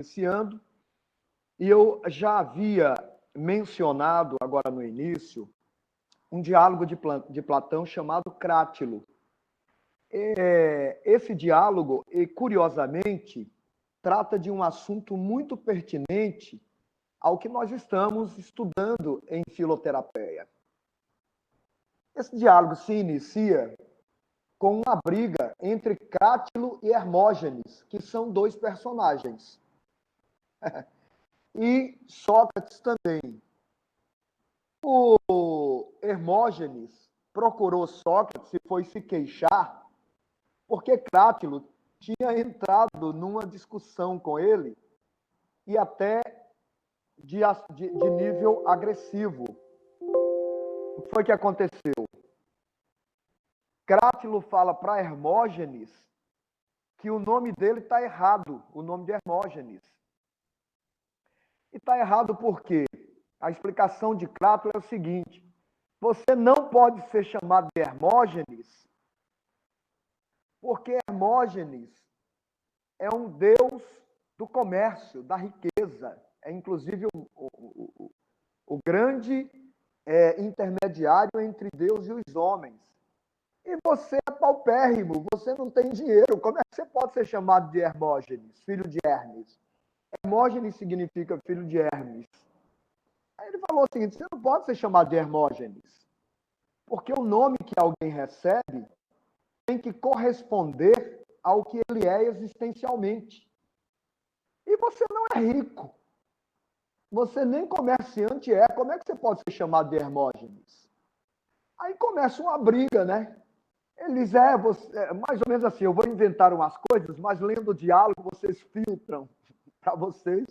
iniciando, e eu já havia mencionado agora no início um diálogo de Platão chamado Crátilo. Esse diálogo, curiosamente, trata de um assunto muito pertinente ao que nós estamos estudando em filoterapeia. Esse diálogo se inicia com uma briga entre Crátilo e Hermógenes, que são dois personagens. E Sócrates também. O Hermógenes procurou Sócrates e foi se queixar porque Crátilo tinha entrado numa discussão com ele e até de nível agressivo. O que foi que aconteceu? Crátilo fala para Hermógenes que o nome dele está errado, o nome de Hermógenes. E está errado por quê? A explicação de Crátilo é o seguinte: você não pode ser chamado de Hermógenes, porque Hermógenes é um deus do comércio, da riqueza. É inclusive o grande intermediário entre Deus e os homens. E você é paupérrimo, você não tem dinheiro. Como é que você pode ser chamado de Hermógenes, filho de Hermes? Hermógenes significa filho de Hermes. Aí ele falou o seguinte: você não pode ser chamado de Hermógenes, porque o nome que alguém recebe tem que corresponder ao que ele é existencialmente. E você não é rico. Você nem comerciante é. Como é que você pode ser chamado de Hermógenes? Aí começa uma briga, né? Eles, mais ou menos assim, eu vou inventar umas coisas, mas lendo o diálogo, vocês filtram para vocês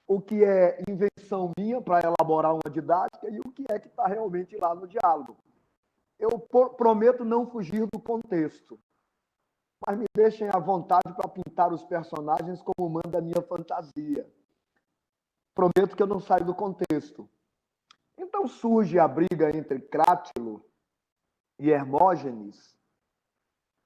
o que é invenção minha para elaborar uma didática e o que é que está realmente lá no diálogo. Eu prometo não fugir do contexto, mas me deixem à vontade para pintar os personagens como manda a minha fantasia. Prometo que eu não saio do contexto. Então surge a briga entre Crátilo e Hermógenes.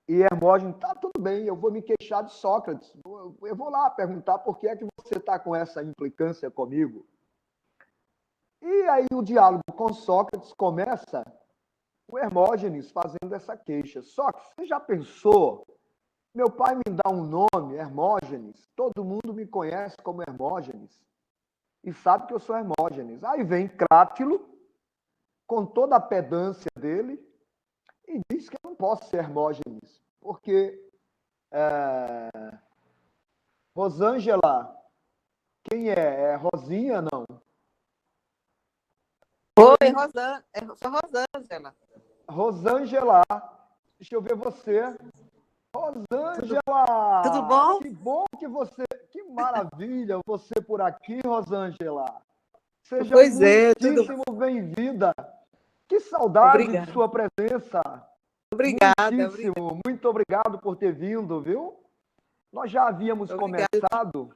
E Hermógenes, tá tudo bem, eu vou me queixar de Sócrates. Eu vou lá perguntar por que é que você está com essa implicância comigo. E aí o diálogo com Sócrates começa o Hermógenes fazendo essa queixa. Sócrates, você já pensou? Meu pai me dá um nome, Hermógenes. Todo mundo me conhece como Hermógenes. E sabe que eu sou Hermógenes. Aí vem Crátilo, com toda a pedância dele, e diz que eu não posso ser Hermógenes, porque Rosângela, quem é? É Rosinha, não? Oi, Rosângela. Sou Rosângela. Rosângela, deixa eu ver você. Rosângela! Tudo bom? Que bom que você... Que maravilha você por aqui, Rosângela. Seja Pois é, tudo. muitíssimo bem-vinda. Que saudade de Obrigada. sua presença. Obrigada, Muitíssimo. Muito obrigado por ter vindo, viu? Nós já havíamos obrigada. começado,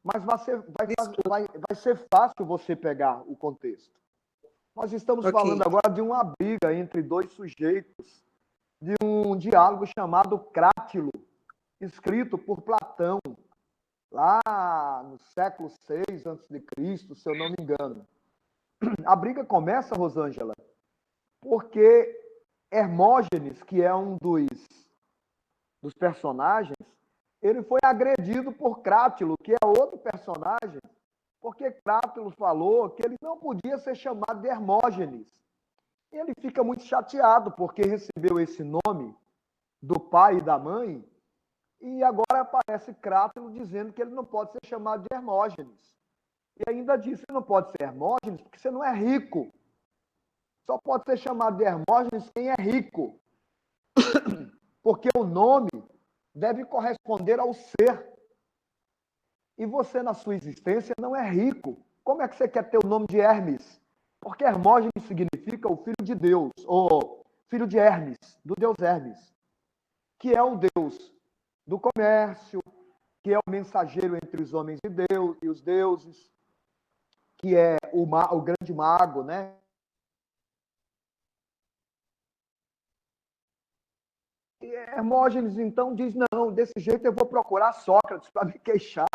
mas vai ser fácil você pegar o contexto. Nós estamos falando agora de uma briga entre dois sujeitos, de um diálogo chamado Crátilo, escrito por Platão, lá no século VI a.C., se eu não me engano. A briga começa, Rosângela, porque Hermógenes, que é um dos personagens, ele foi agredido por Crátilo, que é outro personagem, porque Crátilo falou que ele não podia ser chamado de Hermógenes. E ele fica muito chateado, porque recebeu esse nome do pai e da mãe, e agora aparece Crátilo dizendo que ele não pode ser chamado de Hermógenes. E ainda disse que não pode ser Hermógenes porque você não é rico. Só pode ser chamado de Hermógenes quem é rico. Porque o nome deve corresponder ao ser. E você, na sua existência, não é rico. Como é que você quer ter o nome de Hermes? Porque Hermógenes significa o filho de Deus, ou filho de Hermes, do deus Hermes, que é o deus do comércio, que é o mensageiro entre os homens e os deuses, que é o grande mago, né? E Hermógenes, então, diz, não, desse jeito eu vou procurar Sócrates para me queixar.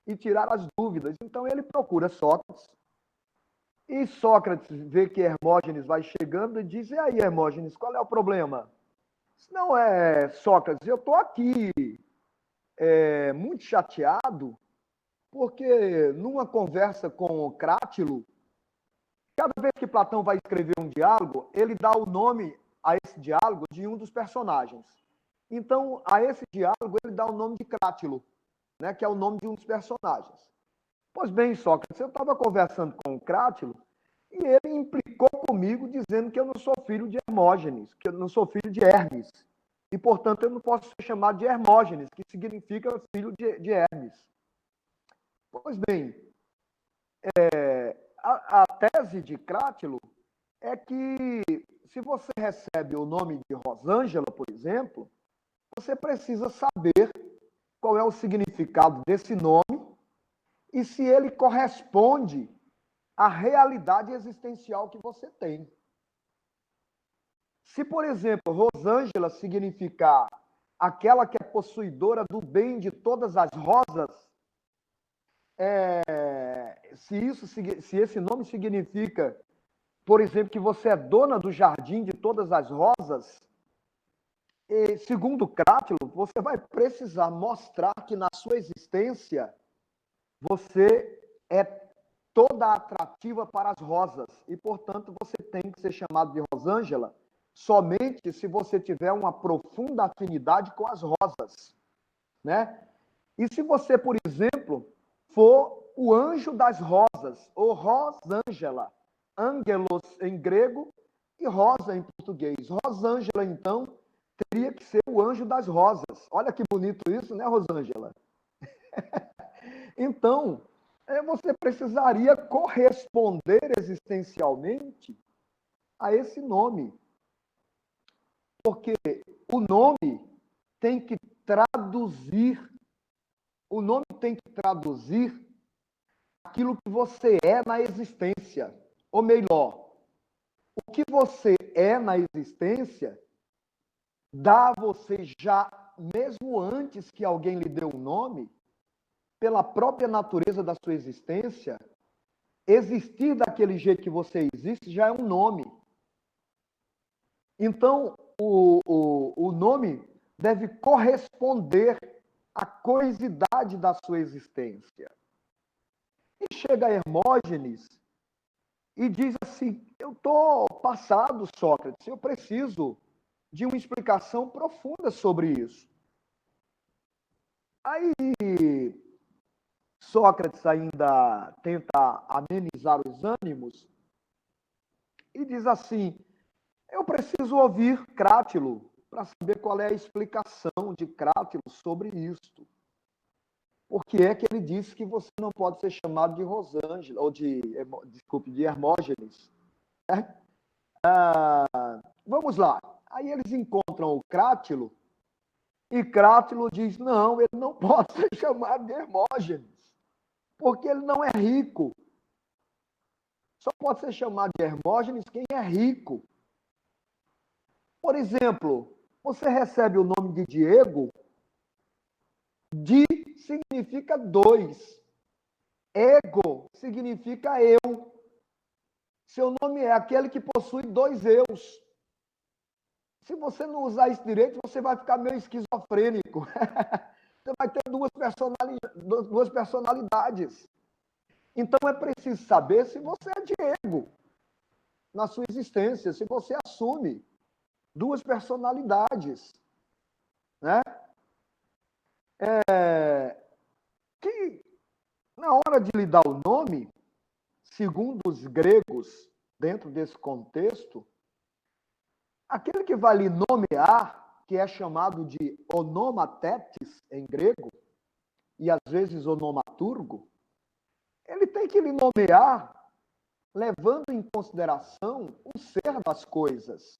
e tirar as dúvidas. Então ele procura Sócrates, e Sócrates vê que Hermógenes vai chegando e diz: e aí, Hermógenes, qual é o problema? Não é, Sócrates, eu estou aqui muito chateado, porque numa conversa com Crátilo, cada vez que Platão vai escrever um diálogo, ele dá o nome a esse diálogo de um dos personagens. Então, a esse diálogo, ele dá o nome de Crátilo, né, que é o nome de um dos personagens. Pois bem, Sócrates, eu estava conversando com o Crátilo e ele implicou comigo dizendo que eu não sou filho de Hermógenes, que eu não sou filho de Hermes. E, portanto, eu não posso ser chamado de Hermógenes, que significa filho de Hermes. Pois bem, a tese de Crátilo é que se você recebe o nome de Rosângela, por exemplo, você precisa saber qual é o significado desse nome e se ele corresponde à realidade existencial que você tem. Se, por exemplo, Rosângela significar aquela que é possuidora do bem de todas as rosas, se esse nome significa, por exemplo, que você é dona do jardim de todas as rosas, e, segundo Crátilo, você vai precisar mostrar que na sua existência você é toda atrativa para as rosas e, portanto, você tem que ser chamado de Rosângela somente se você tiver uma profunda afinidade com as rosas, né? E se você, por exemplo, for o anjo das rosas, ou Rosângela, Angelos em grego e rosa em português. Rosângela, então, teria que ser o anjo das rosas. Olha que bonito isso, né, Rosângela? Então, você precisaria corresponder existencialmente a esse nome. Porque o nome tem que traduzir, o nome tem que traduzir aquilo que você é na existência. Ou melhor, o que você é na existência dá a você já, mesmo antes que alguém lhe dê um nome, pela própria natureza da sua existência, existir daquele jeito que você existe já é um nome. Então, o nome deve corresponder à coisidade da sua existência. E chega Hermógenes e diz assim: eu estou passado, Sócrates, eu preciso de uma explicação profunda sobre isso. Aí Sócrates ainda tenta amenizar os ânimos e diz assim: eu preciso ouvir Crátilo para saber qual é a explicação de Crátilo sobre isto. Por que é que ele disse que você não pode ser chamado de Rosângela, ou de Hermógenes? Né? Vamos lá. Aí eles encontram o Crátilo, e Crátilo diz: não, ele não pode ser chamado de Hermógenes, porque ele não é rico. Só pode ser chamado de Hermógenes quem é rico. Por exemplo, você recebe o nome de Diego, Di significa dois, ego significa eu. Seu nome é aquele que possui dois eus. Se você não usar isso direito, você vai ficar meio esquizofrênico. Você vai ter duas personalidades. Então é preciso saber se você é Diego na sua existência, se você assume duas personalidades, né? Que na hora de lhe dar o nome, segundo os gregos, dentro desse contexto, aquele que vai lhe nomear, que é chamado de onomatetes em grego, e às vezes onomaturgo, ele tem que lhe nomear levando em consideração o ser das coisas.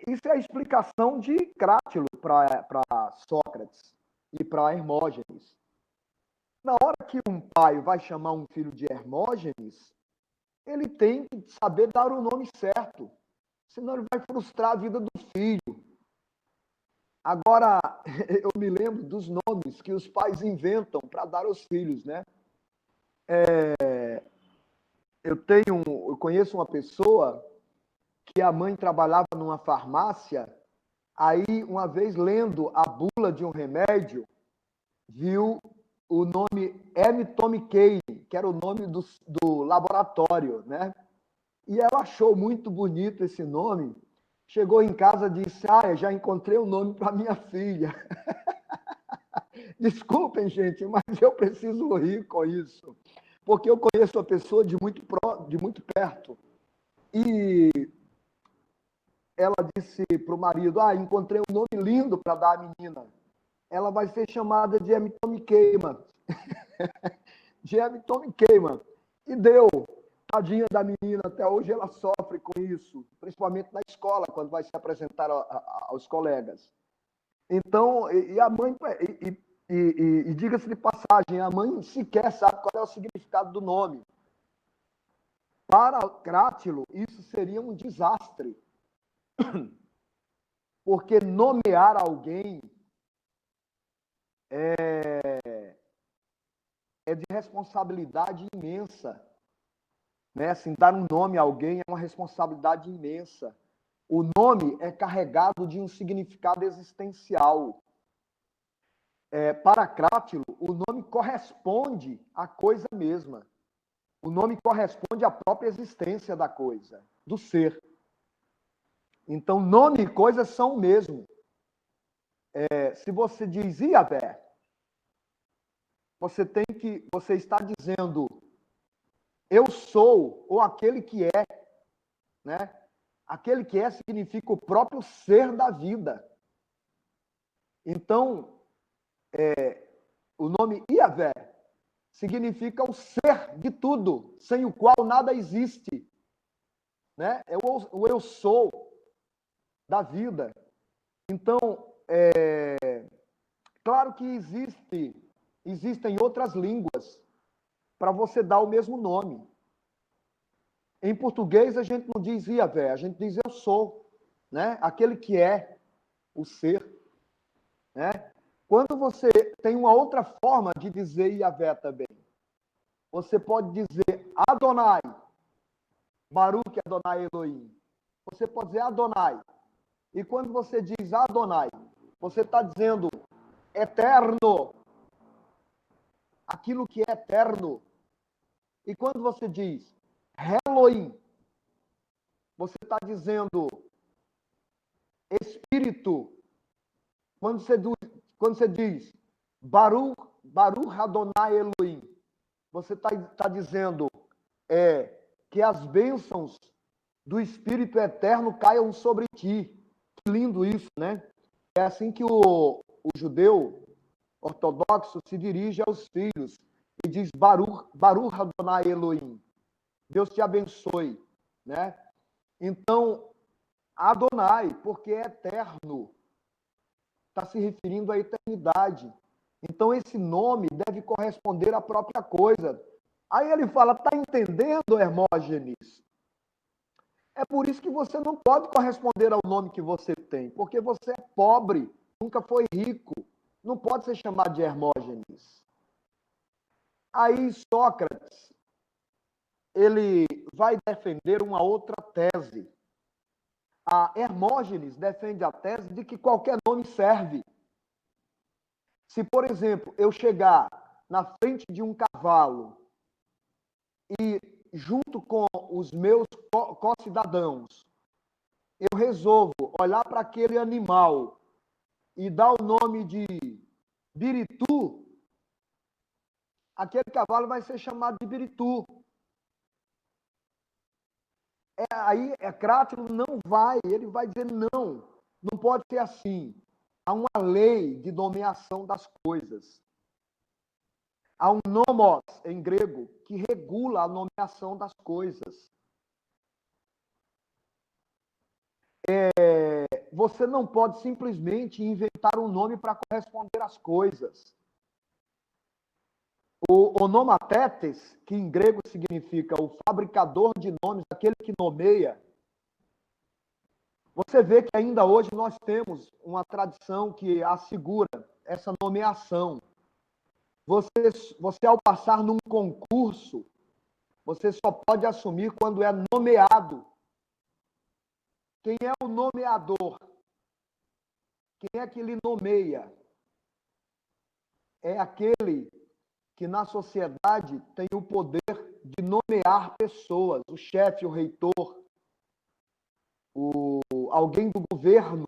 Isso é a explicação de Crátilo para Sócrates e para Hermógenes. Na hora que um pai vai chamar um filho de Hermógenes, ele tem que saber dar o nome certo, senão ele vai frustrar a vida do filho. Agora, eu me lembro dos nomes que os pais inventam para dar aos filhos, né? Eu conheço uma pessoa que a mãe trabalhava numa farmácia, aí uma vez lendo a bula de um remédio, viu o nome Emitomicaine, que era o nome do laboratório, né? E ela achou muito bonito esse nome. Chegou em casa e disse: eu já encontrei o nome para minha filha. Desculpem, gente, mas eu preciso rir com isso. Porque eu conheço a pessoa de muito perto. E ela disse para o marido: encontrei um nome lindo para dar à menina. Ela vai ser chamada de Emitomicaine. De Emitomicaine. E deu. Tadinha da menina, até hoje ela sofre com isso, principalmente na escola, quando vai se apresentar aos colegas. Então, e a mãe, e diga-se de passagem, a mãe sequer sabe qual é o significado do nome. Para Crátilo, isso seria um desastre, porque nomear alguém é de responsabilidade imensa. Né? Assim, dar um nome a alguém é uma responsabilidade imensa. O nome é carregado de um significado existencial. Para Crátilo, o nome corresponde à coisa mesma. O nome corresponde à própria existência da coisa, do ser. Então, nome e coisa são o mesmo. Se você diz Iavé, você está dizendo eu sou, ou aquele que é, né? Aquele que é significa o próprio ser da vida. Então, o nome Iavé significa o ser de tudo, sem o qual nada existe. Né? É o eu sou da vida. Então, claro que existem outras línguas para você dar o mesmo nome. Em português, a gente não diz Iavé, a gente diz eu sou, né? Aquele que é o ser. Né? Quando você tem uma outra forma de dizer Iavé também, você pode dizer Adonai, Baruch Adonai Elohim. Você pode dizer Adonai. E quando você diz Adonai, você está dizendo eterno, aquilo que é eterno. E quando você diz Elohim, você está dizendo espírito. Quando você diz Baruch Adonai Elohim, você está dizendo que as bênçãos do Espírito Eterno caiam sobre ti. Que lindo isso, né? É assim que o judeu ortodoxo se dirige aos filhos e diz Baruch Adonai Elohim. Deus te abençoe, né? Então, Adonai, porque é eterno, está se referindo à eternidade. Então, esse nome deve corresponder à própria coisa. Aí ele fala, está entendendo, Hermógenes? É por isso que você não pode corresponder ao nome que você tem, porque você é pobre, nunca foi rico, não pode ser chamado de Hermógenes. Aí Sócrates, ele vai defender uma outra tese. A Hermógenes defende a tese de que qualquer nome serve. Se, por exemplo, eu chegar na frente de um cavalo e, junto com os meus co-cidadãos, eu resolvo olhar para aquele animal e dar o nome de Biritu, aquele cavalo vai ser chamado de Biritu. Aí Crátilo não vai, ele vai dizer não pode ser assim. Há uma lei de nomeação das coisas. Há um nomos, em grego, que regula a nomeação das coisas. Você não pode simplesmente inventar um nome para corresponder às coisas. O onomatetes, que em grego significa o fabricador de nomes, aquele que nomeia, Você vê que ainda hoje nós temos uma tradição que assegura essa nomeação. Você ao passar num concurso, você só pode assumir quando é nomeado. Quem é o nomeador? Quem é que lhe nomeia? É aquele que na sociedade tem o poder de nomear pessoas, o chefe, o reitor, alguém do governo,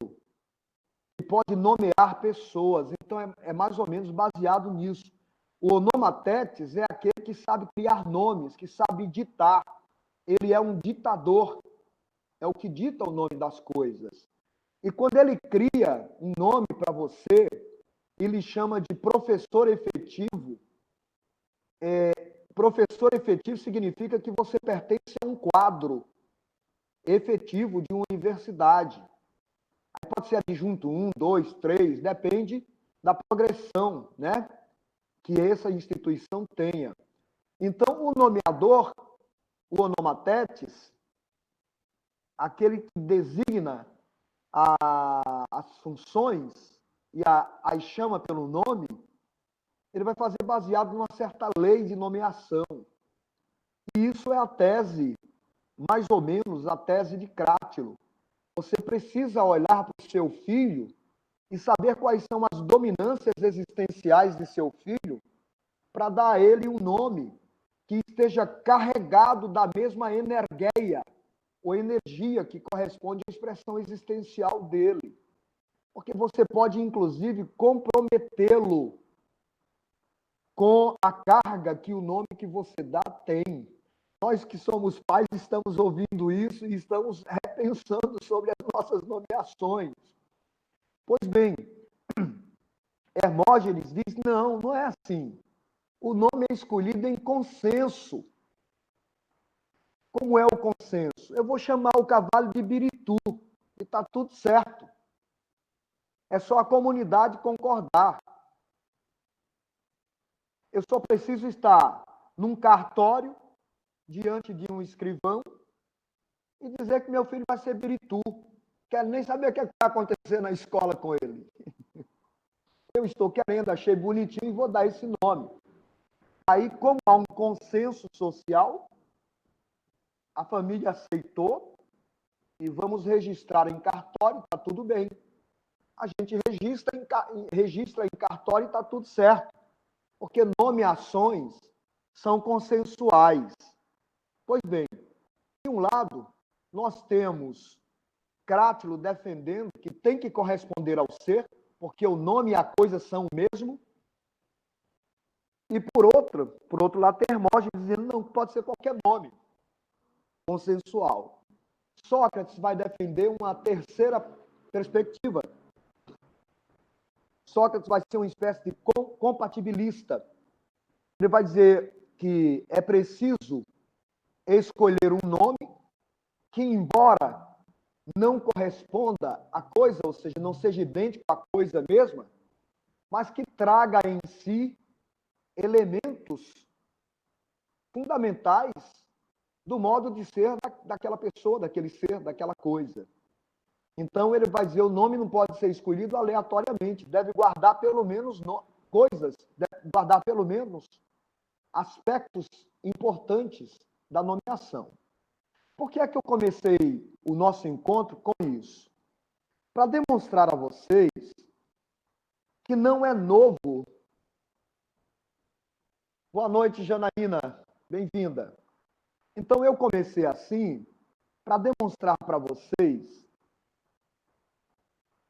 que pode nomear pessoas. Então, é mais ou menos baseado nisso. O onomatetes é aquele que sabe criar nomes, que sabe ditar. Ele é um ditador, é o que dita o nome das coisas. E quando ele cria um nome para você, ele chama de professor efetivo. Professor efetivo significa que você pertence a um quadro efetivo de uma universidade. Aí pode ser adjunto 1, 2, 3, depende da progressão, né, que essa instituição tenha. Então, o nomeador, o onomatetes, aquele que designa as funções e as chama pelo nome, ele vai fazer baseado numa certa lei de nomeação. E isso é a tese, mais ou menos, a tese de Crátilo. Você precisa olhar para o seu filho e saber quais são as dominâncias existenciais de seu filho para dar a ele um nome que esteja carregado da mesma energia ou energia que corresponde à expressão existencial dele. Porque você pode, inclusive, comprometê-lo com a carga que o nome que você dá tem. Nós que somos pais estamos ouvindo isso e estamos repensando sobre as nossas nomeações. Pois bem, Hermógenes diz, não é assim. O nome é escolhido em consenso. Como é o consenso? Eu vou chamar o cavalo de Biritu, e está tudo certo. É só a comunidade concordar. Eu só preciso estar num cartório, diante de um escrivão, e dizer que meu filho vai ser Biritu. Quero nem saber o que vai acontecer na escola com ele. Eu estou querendo, achei bonitinho e vou dar esse nome. Aí, como há um consenso social, a família aceitou e vamos registrar em cartório, está tudo bem. A gente registra em cartório e está tudo certo. Porque nomeações são consensuais. Pois bem, de um lado, nós temos Crátilo defendendo que tem que corresponder ao ser, porque o nome e a coisa são o mesmo. E por outro lado, tem Hermógenes dizendo não, pode ser qualquer nome consensual. Sócrates vai defender uma terceira perspectiva. Sócrates vai ser uma espécie de compatibilista. Ele vai dizer que é preciso escolher um nome que, embora não corresponda à coisa, ou seja, não seja idêntico à coisa mesma, mas que traga em si elementos fundamentais do modo de ser daquela pessoa, daquele ser, daquela coisa. Então, ele vai dizer, o nome não pode ser escolhido aleatoriamente, deve guardar pelo menos coisas, deve guardar pelo menos aspectos importantes da nomeação. Por que é que eu comecei o nosso encontro com isso? Para demonstrar a vocês que não é novo. Boa noite, Janaína, bem-vinda. Então, eu comecei assim para demonstrar para vocês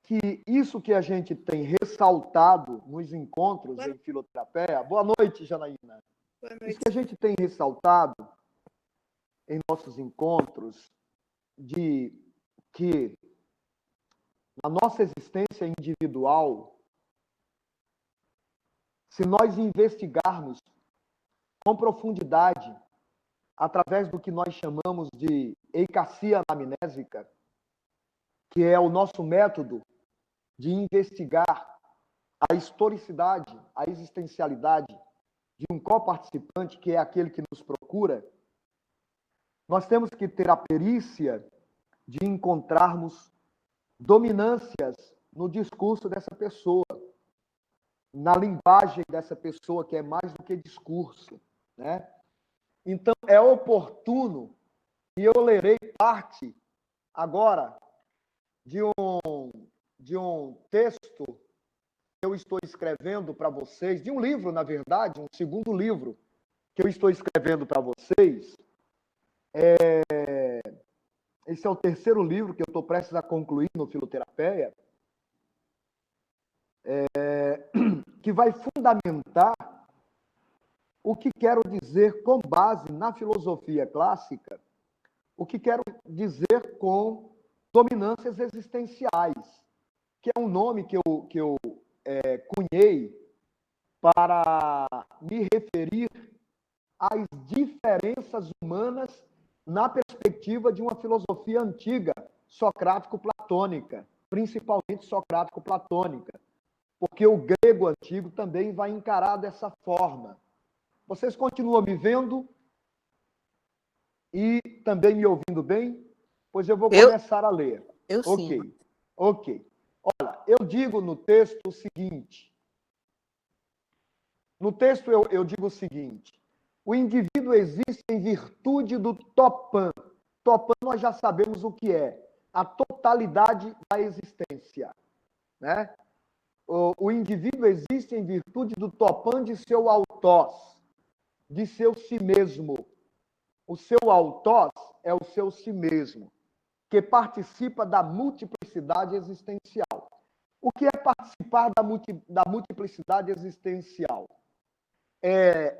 que isso que a gente tem ressaltado nos encontros em filoterapia... Boa noite, Janaína. Boa noite. Isso que a gente tem ressaltado em nossos encontros, de que na nossa existência individual, se nós investigarmos com profundidade, através do que nós chamamos de eicacia anamnésica, que é o nosso método de investigar a historicidade, a existencialidade de um coparticipante, que é aquele que nos procura, nós temos que ter a perícia de encontrarmos dominâncias no discurso dessa pessoa, na linguagem dessa pessoa, que é mais do que discurso, né? Então, é oportuno, e eu lerei parte agora de um texto que eu estou escrevendo para vocês, de um livro, na verdade, um segundo livro que eu estou escrevendo para vocês. Esse é o terceiro livro que eu estou prestes a concluir no Filoterapeia, que vai fundamentar o que quero dizer com base na filosofia clássica, o que quero dizer com dominâncias existenciais, que é um nome que eu cunhei para me referir às diferenças humanas na perspectiva de uma filosofia antiga, socrático-platônica, principalmente socrático-platônica, porque o grego antigo também vai encarar dessa forma. Vocês continuam me vendo e também me ouvindo bem? Pois eu vou começar a ler. Eu sim. Ok. Olha, eu digo no texto o seguinte. No texto eu digo o seguinte. O indivíduo existe em virtude do topã. Topã nós já sabemos o que é. A totalidade da existência, né? O indivíduo existe em virtude do topã de seu autós, de seu si mesmo. O seu autós é o seu si mesmo, que participa da multiplicidade existencial. O que é participar da multiplicidade existencial?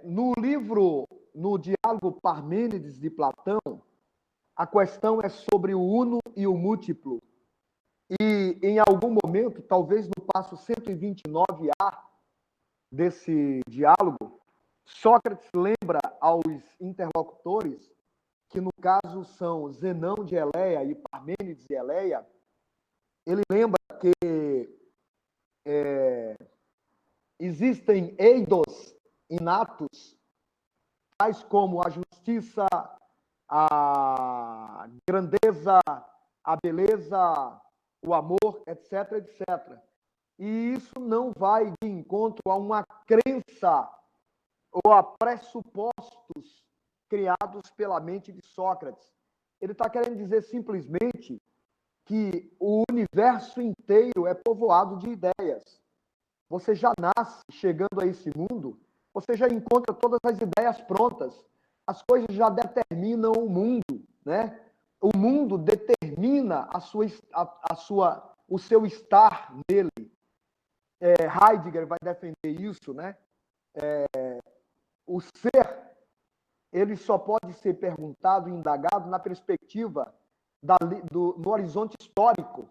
No diálogo Parmênides de Platão, a questão é sobre o uno e o múltiplo. E, em algum momento, talvez no passo 129A desse diálogo, Sócrates lembra aos interlocutores, que no caso são Zenão de Eleia e Parmênides de Eleia, ele lembra que existem eidos inatos, tais como a justiça, a grandeza, a beleza, o amor, etc, etc. E isso não vai de encontro a uma crença ou a pressupostos criados pela mente de Sócrates. Ele está querendo dizer simplesmente que o universo inteiro é povoado de ideias. Você já nasce chegando a esse mundo, você já encontra todas as ideias prontas. As coisas já determinam o mundo, né? O mundo determina o seu estar nele. Heidegger vai defender isso, né? O ser, ele só pode ser perguntado e indagado na perspectiva no horizonte histórico,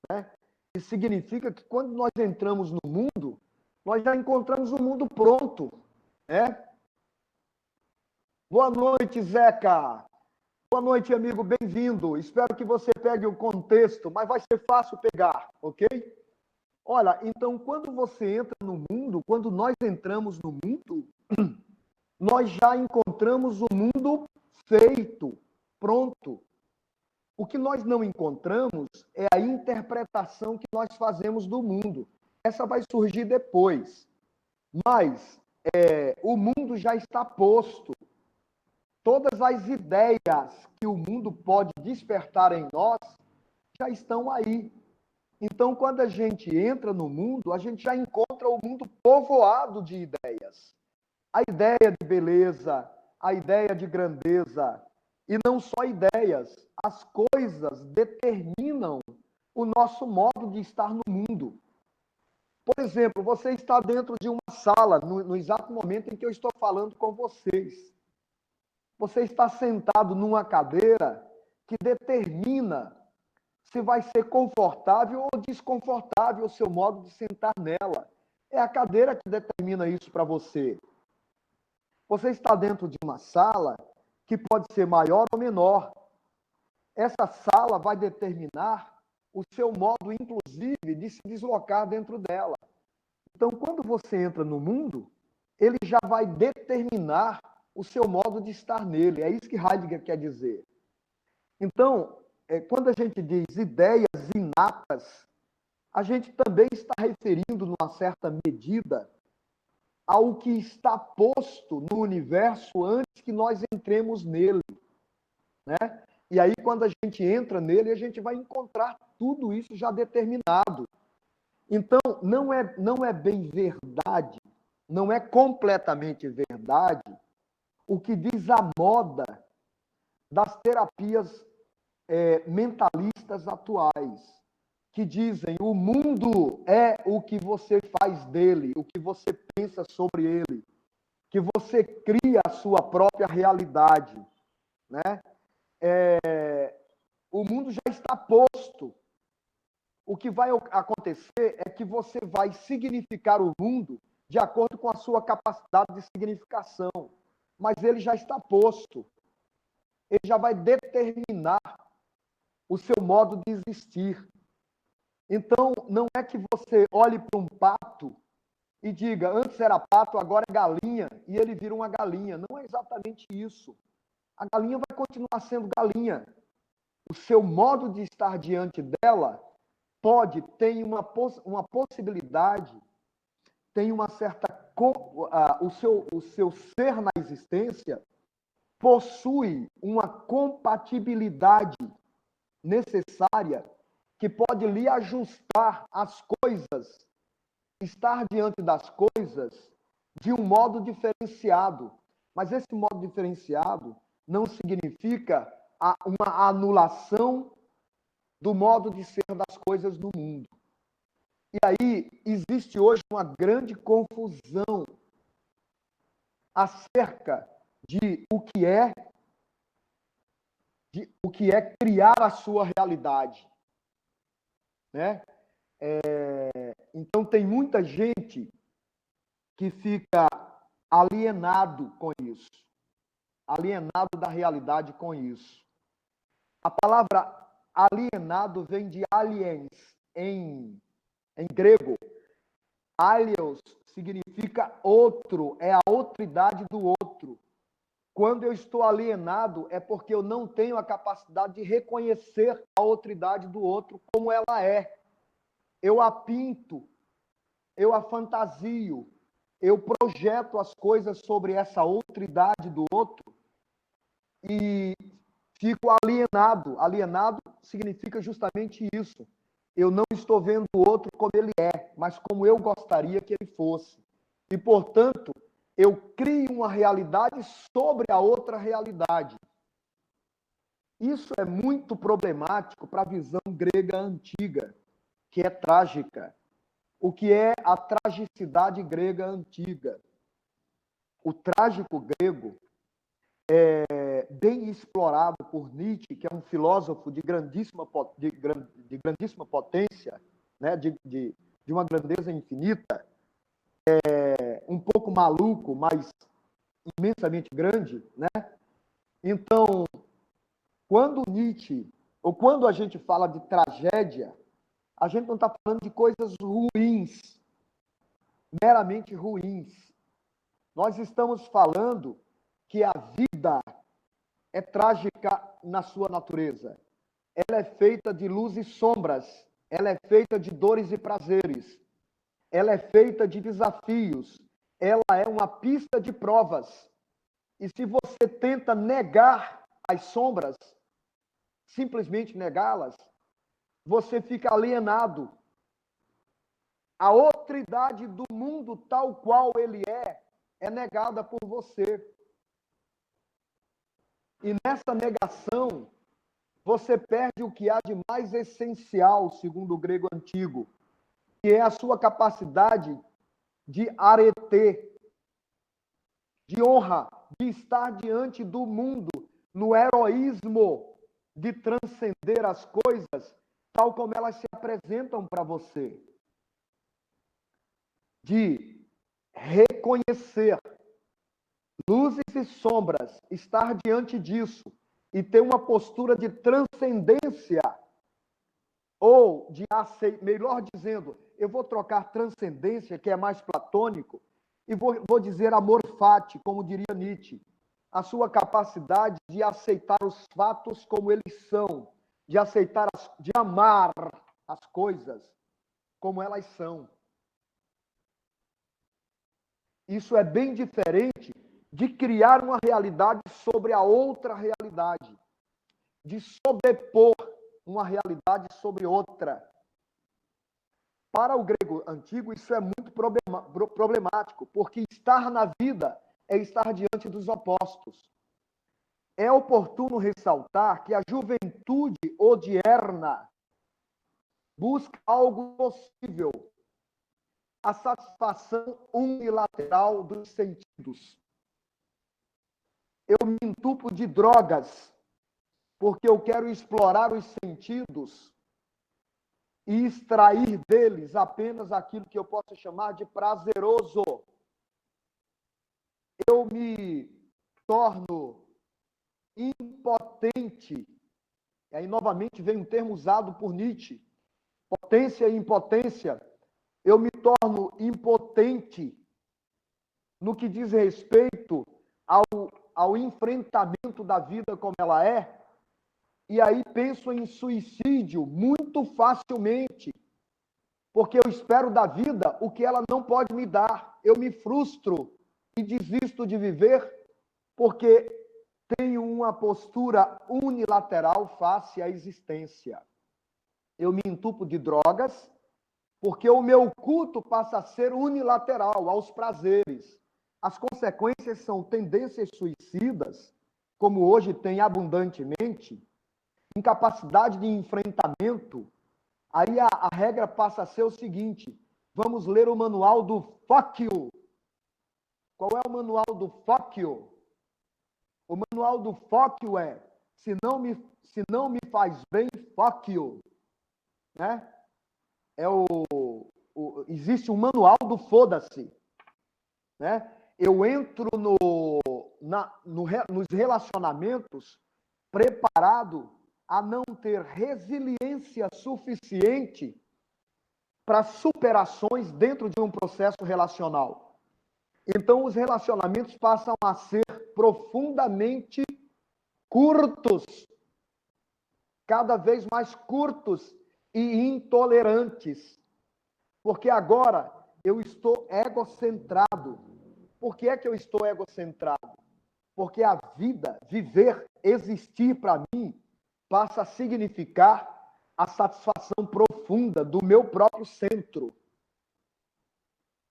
né? Isso significa que quando nós entramos no mundo, nós já encontramos o mundo pronto, né? Boa noite, Zeca. Boa noite, amigo, bem-vindo. Espero que você pegue o contexto, mas vai ser fácil pegar, ok? Olha, então, quando você entra no mundo, quando nós entramos no mundo, nós já encontramos o mundo feito, pronto. O que nós não encontramos é a interpretação que nós fazemos do mundo. Essa vai surgir depois. Mas o mundo já está posto. Todas as ideias que o mundo pode despertar em nós já estão aí. Então, quando a gente entra no mundo, a gente já encontra o mundo povoado de ideias. A ideia de beleza, a ideia de grandeza, e não só ideias, as coisas determinam o nosso modo de estar no mundo. Por exemplo, você está dentro de uma sala, no exato momento em que eu estou falando com vocês. Você está sentado numa cadeira que determina se vai ser confortável ou desconfortável o seu modo de sentar nela. É a cadeira que determina isso para você. Você está dentro de uma sala que pode ser maior ou menor. Essa sala vai determinar o seu modo, inclusive, de se deslocar dentro dela. Então, quando você entra no mundo, ele já vai determinar o seu modo de estar nele. É isso que Heidegger quer dizer. Então, quando a gente diz ideias inatas, a gente também está referindo, numa certa medida, ao que está posto no universo antes que nós entremos nele, né? E aí, quando a gente entra nele, a gente vai encontrar tudo isso já determinado. Então, não é bem verdade, não é completamente verdade o que diz a moda das terapias mentalistas atuais, que dizem o mundo é o que você faz dele, o que você pensa sobre ele, que você cria a sua própria realidade, né? O mundo já está posto. O que vai acontecer é que você vai significar o mundo de acordo com a sua capacidade de significação. Mas ele já está posto. Ele já vai determinar o seu modo de existir. Então, não é que você olhe para um pato e diga, antes era pato, agora é galinha, e ele vira uma galinha. Não é exatamente isso. A galinha vai continuar sendo galinha. O seu modo de estar diante dela tem uma possibilidade, tem uma certa... o seu ser na existência possui uma compatibilidade necessária que pode lhe ajustar as coisas, estar diante das coisas de um modo diferenciado. Mas esse modo diferenciado não significa uma anulação do modo de ser das coisas no mundo. E aí existe hoje uma grande confusão acerca de o que é criar a sua realidade, né? Então tem muita gente que fica alienado com isso, alienado da realidade com isso. A palavra alienado vem de aliens em grego. Alios significa outro, é a outridade do outro. Quando eu estou alienado, é porque eu não tenho a capacidade de reconhecer a outridade do outro como ela é. Eu a pinto, eu a fantasio, eu projeto as coisas sobre essa outridade do outro e fico alienado. Alienado significa justamente isso. Eu não estou vendo o outro como ele é, mas como eu gostaria que ele fosse. E, portanto, eu crio uma realidade sobre a outra realidade. Isso é muito problemático para a visão grega antiga, que é trágica. O que é a tragicidade grega antiga? O trágico grego é bem explorado por Nietzsche, que é um filósofo de grandíssima potência, né? de uma grandeza infinita, um pouco maluco, mas imensamente grande, né? Então, quando Nietzsche, ou quando a gente fala de tragédia, a gente não está falando de coisas ruins, meramente ruins. Nós estamos falando que a vida é trágica na sua natureza. Ela é feita de luz e sombras, ela é feita de dores e prazeres, ela é feita de desafios, ela é uma pista de provas. E se você tenta negar as sombras, simplesmente negá-las, você fica alienado. A outridade do mundo tal qual ele é negada por você. E nessa negação, você perde o que há de mais essencial, segundo o grego antigo, que é a sua capacidade de arete, de honra, de estar diante do mundo, no heroísmo de transcender as coisas, tal como elas se apresentam para você. De reconhecer luzes e sombras, estar diante disso e ter uma postura de transcendência, ou de aceitar, melhor dizendo, eu vou trocar transcendência, que é mais platônico, e vou dizer amor fati, como diria Nietzsche, a sua capacidade de aceitar os fatos como eles são, de aceitar, de amar as coisas como elas são. Isso é bem diferente de criar uma realidade sobre a outra realidade, de sobrepor uma realidade sobre outra. Para o grego antigo, isso é muito problemático, porque estar na vida é estar diante dos opostos. É oportuno ressaltar que a juventude odierna busca algo possível, a satisfação unilateral dos sentidos. Eu me entupo de drogas porque eu quero explorar os sentidos e extrair deles apenas aquilo que eu posso chamar de prazeroso. Eu me torno impotente. E aí, novamente, vem um termo usado por Nietzsche. Potência e impotência. Eu me torno impotente no que diz respeito ao enfrentamento da vida como ela é, e aí penso em suicídio muito facilmente, porque eu espero da vida o que ela não pode me dar. Eu me frustro e desisto de viver porque tenho uma postura unilateral face à existência. Eu me entupo de drogas porque o meu culto passa a ser unilateral aos prazeres. As consequências são tendências suicidas, como hoje tem abundantemente, incapacidade de enfrentamento. Aí a regra passa a ser o seguinte: vamos ler o manual do fuck you. Qual é o manual do fuck you? O manual do fuck you é: se não me faz bem, fuck you. Né? Existe um manual do foda-se. Né? Eu entro nos relacionamentos preparado a não ter resiliência suficiente para superações dentro de um processo relacional. Então, os relacionamentos passam a ser profundamente curtos, cada vez mais curtos e intolerantes. Porque agora eu estou egocentrado. Por que é que eu estou egocentrado? Porque a vida, viver, existir para mim, passa a significar a satisfação profunda do meu próprio centro.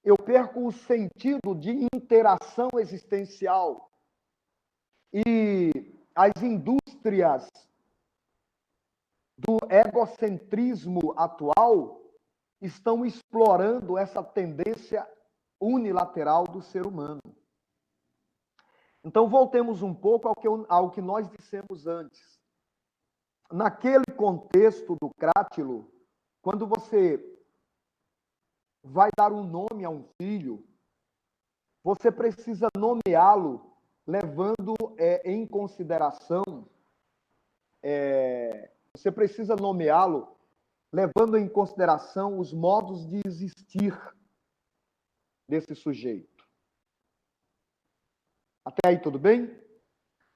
Eu perco o sentido de interação existencial. E as indústrias do egocentrismo atual estão explorando essa tendência unilateral do ser humano. Então, voltemos um pouco ao que nós dissemos antes. Naquele contexto do crátilo, quando você vai dar um nome a um filho, você precisa nomeá-lo levando em consideração, você precisa nomeá-lo levando em consideração os modos de existir desse sujeito. Até aí tudo bem?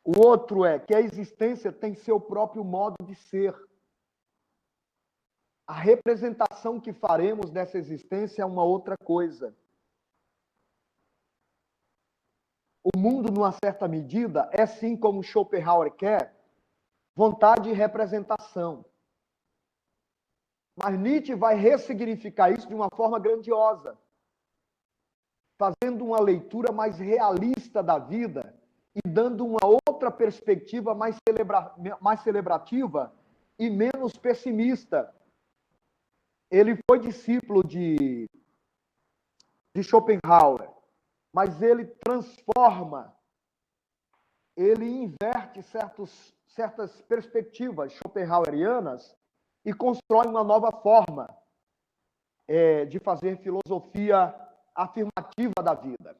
O outro é que a existência tem seu próprio modo de ser. A representação que faremos dessa existência é uma outra coisa. O mundo, numa certa medida, é sim como Schopenhauer quer, vontade e representação. Mas Nietzsche vai ressignificar isso de uma forma grandiosa, fazendo uma leitura mais realista da vida e dando uma outra perspectiva mais celebrativa e menos pessimista. Ele foi discípulo de Schopenhauer, mas ele transforma, ele inverte certas perspectivas schopenhauerianas e constrói uma nova forma de fazer filosofia afirmativa da vida,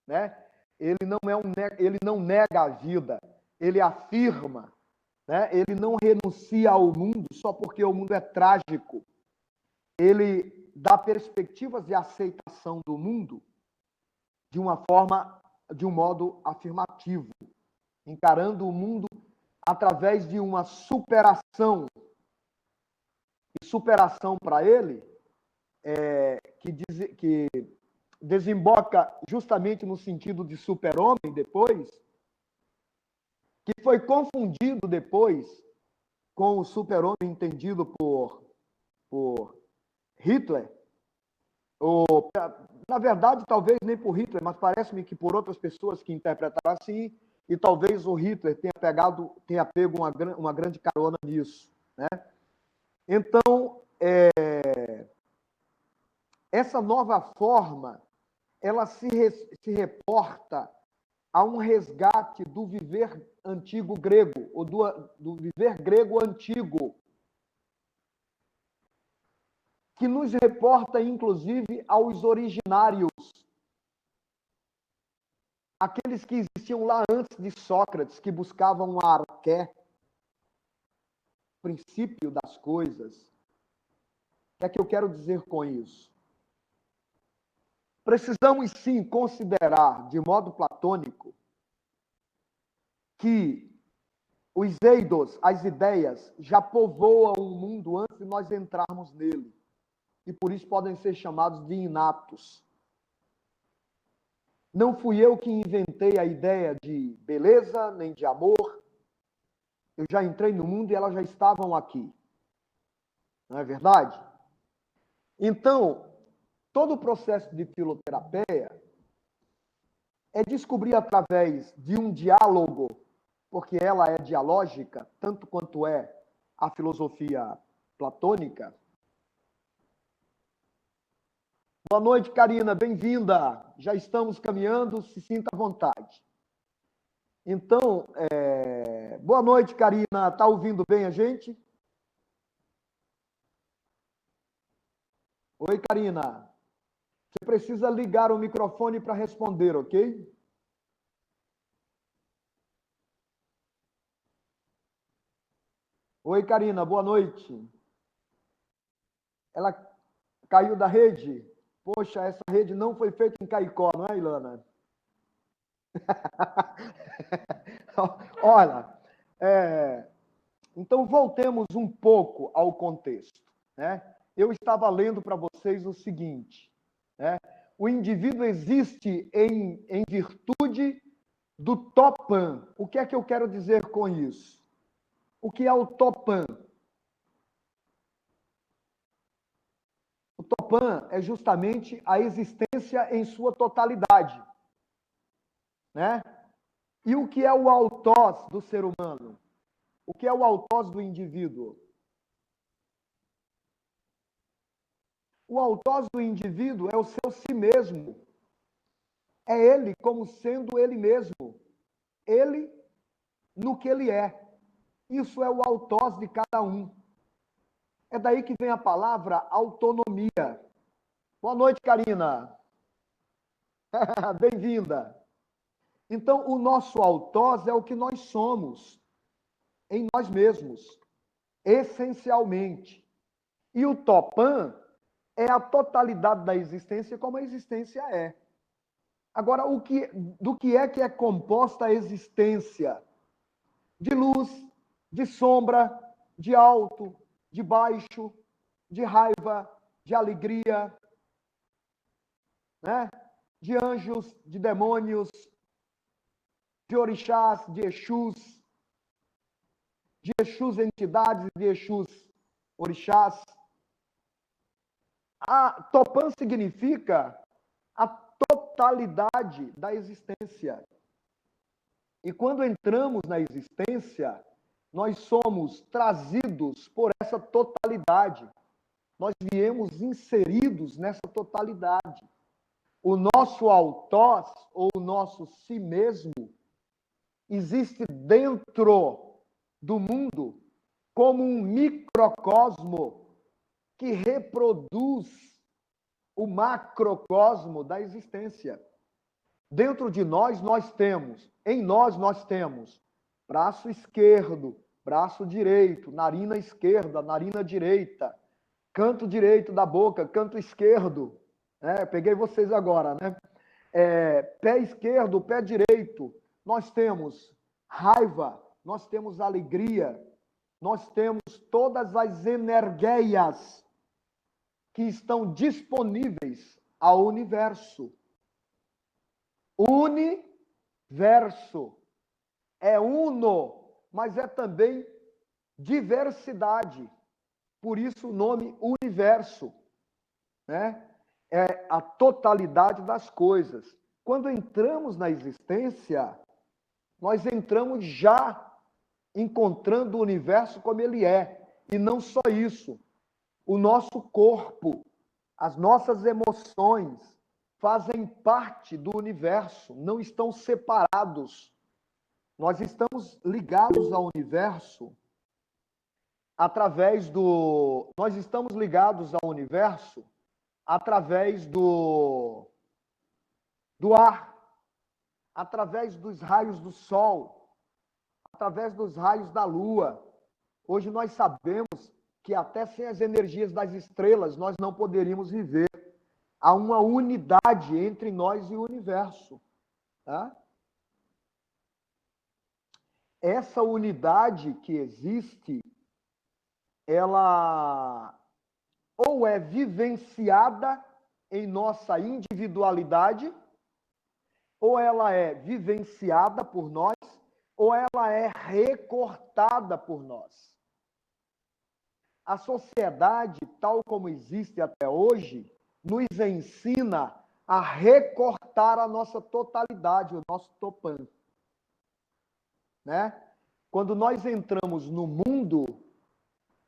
né? Ele não nega a vida, ele afirma, né? Ele não renuncia ao mundo só porque o mundo é trágico. Ele dá perspectivas de aceitação do mundo de um modo afirmativo, encarando o mundo através de uma superação superação para ele, que desemboca justamente no sentido de super-homem depois, que foi confundido depois com o super-homem entendido por Hitler, ou, na verdade, talvez nem por Hitler, mas parece-me que por outras pessoas que interpretaram assim, e talvez o Hitler tenha pego uma grande carona nisso, né? Então, essa nova forma, ela se reporta a um resgate do viver antigo grego, ou do viver grego antigo, que nos reporta, inclusive, aos originários, aqueles que existiam lá antes de Sócrates, que buscavam a arqué, princípio das coisas. O que é que eu quero dizer com isso? Precisamos, sim, considerar, de modo platônico, que os eidos, as ideias, já povoam o mundo antes de nós entrarmos nele. E por isso podem ser chamados de inatos. Não fui eu que inventei a ideia de beleza, nem de amor. Eu já entrei no mundo e elas já estavam aqui. Não é verdade? Então, todo o processo de filoterapia é descobrir através de um diálogo, porque ela é dialógica, tanto quanto é a filosofia platônica. Boa noite, Karina, bem-vinda. Já estamos caminhando, se sinta à vontade. Então, boa noite, Karina. Está ouvindo bem a gente? Oi, Karina. Você precisa ligar o microfone para responder, ok? Oi, Karina, boa noite. Ela caiu da rede? Poxa, essa rede não foi feita em Caicó, não é, Ilana? Olha, então voltemos um pouco ao contexto, né? Eu estava lendo para vocês o seguinte, né? O indivíduo existe em virtude do topan. O que é que eu quero dizer com isso? O que é o topan? O topan é justamente a existência em sua totalidade, né? E o que é o autós do ser humano? O que é o autós do indivíduo? O autós do indivíduo é o seu si mesmo. É ele como sendo ele mesmo. Ele no que ele é. Isso é o autós de cada um. É daí que vem a palavra autonomia. Boa noite, Karina. Bem-vinda. Então, o nosso autós é o que nós somos, em nós mesmos, essencialmente. E o topan é a totalidade da existência como a existência é. Agora, do que é composta a existência? De luz, de sombra, de alto, de baixo, de raiva, de alegria, né? De anjos, de demônios, de orixás, de Exus entidades, de Exus orixás. A Topã significa a totalidade da existência. E quando entramos na existência, nós somos trazidos por essa totalidade. Nós viemos inseridos nessa totalidade. O nosso autós, ou o nosso si mesmo, existe dentro do mundo como um microcosmo que reproduz o macrocosmo da existência. Dentro de nós, em nós nós temos braço esquerdo, braço direito, narina esquerda, narina direita, canto direito da boca, canto esquerdo. Peguei vocês agora, né? Pé esquerdo, pé direito. Nós temos raiva, nós temos alegria, nós temos todas as energeias que estão disponíveis ao universo. Universo é uno, mas é também diversidade. Por isso o nome universo, né? É a totalidade das coisas. Quando entramos na existência, nós entramos já encontrando o universo como ele é. E não só isso. O nosso corpo, as nossas emoções fazem parte do universo, não estão separados. Nós estamos ligados ao universo nós estamos ligados ao universo através do ar, através dos raios do sol, através dos raios da lua. Hoje nós sabemos que até sem as energias das estrelas nós não poderíamos viver. Há uma unidade entre nós e o universo. Tá? Essa unidade que existe, ela ou é vivenciada em nossa individualidade, ou ela é vivenciada por nós, ou ela é recortada por nós. A sociedade, tal como existe até hoje, nos ensina a recortar a nossa totalidade, o nosso topã. Né? Quando nós entramos no mundo,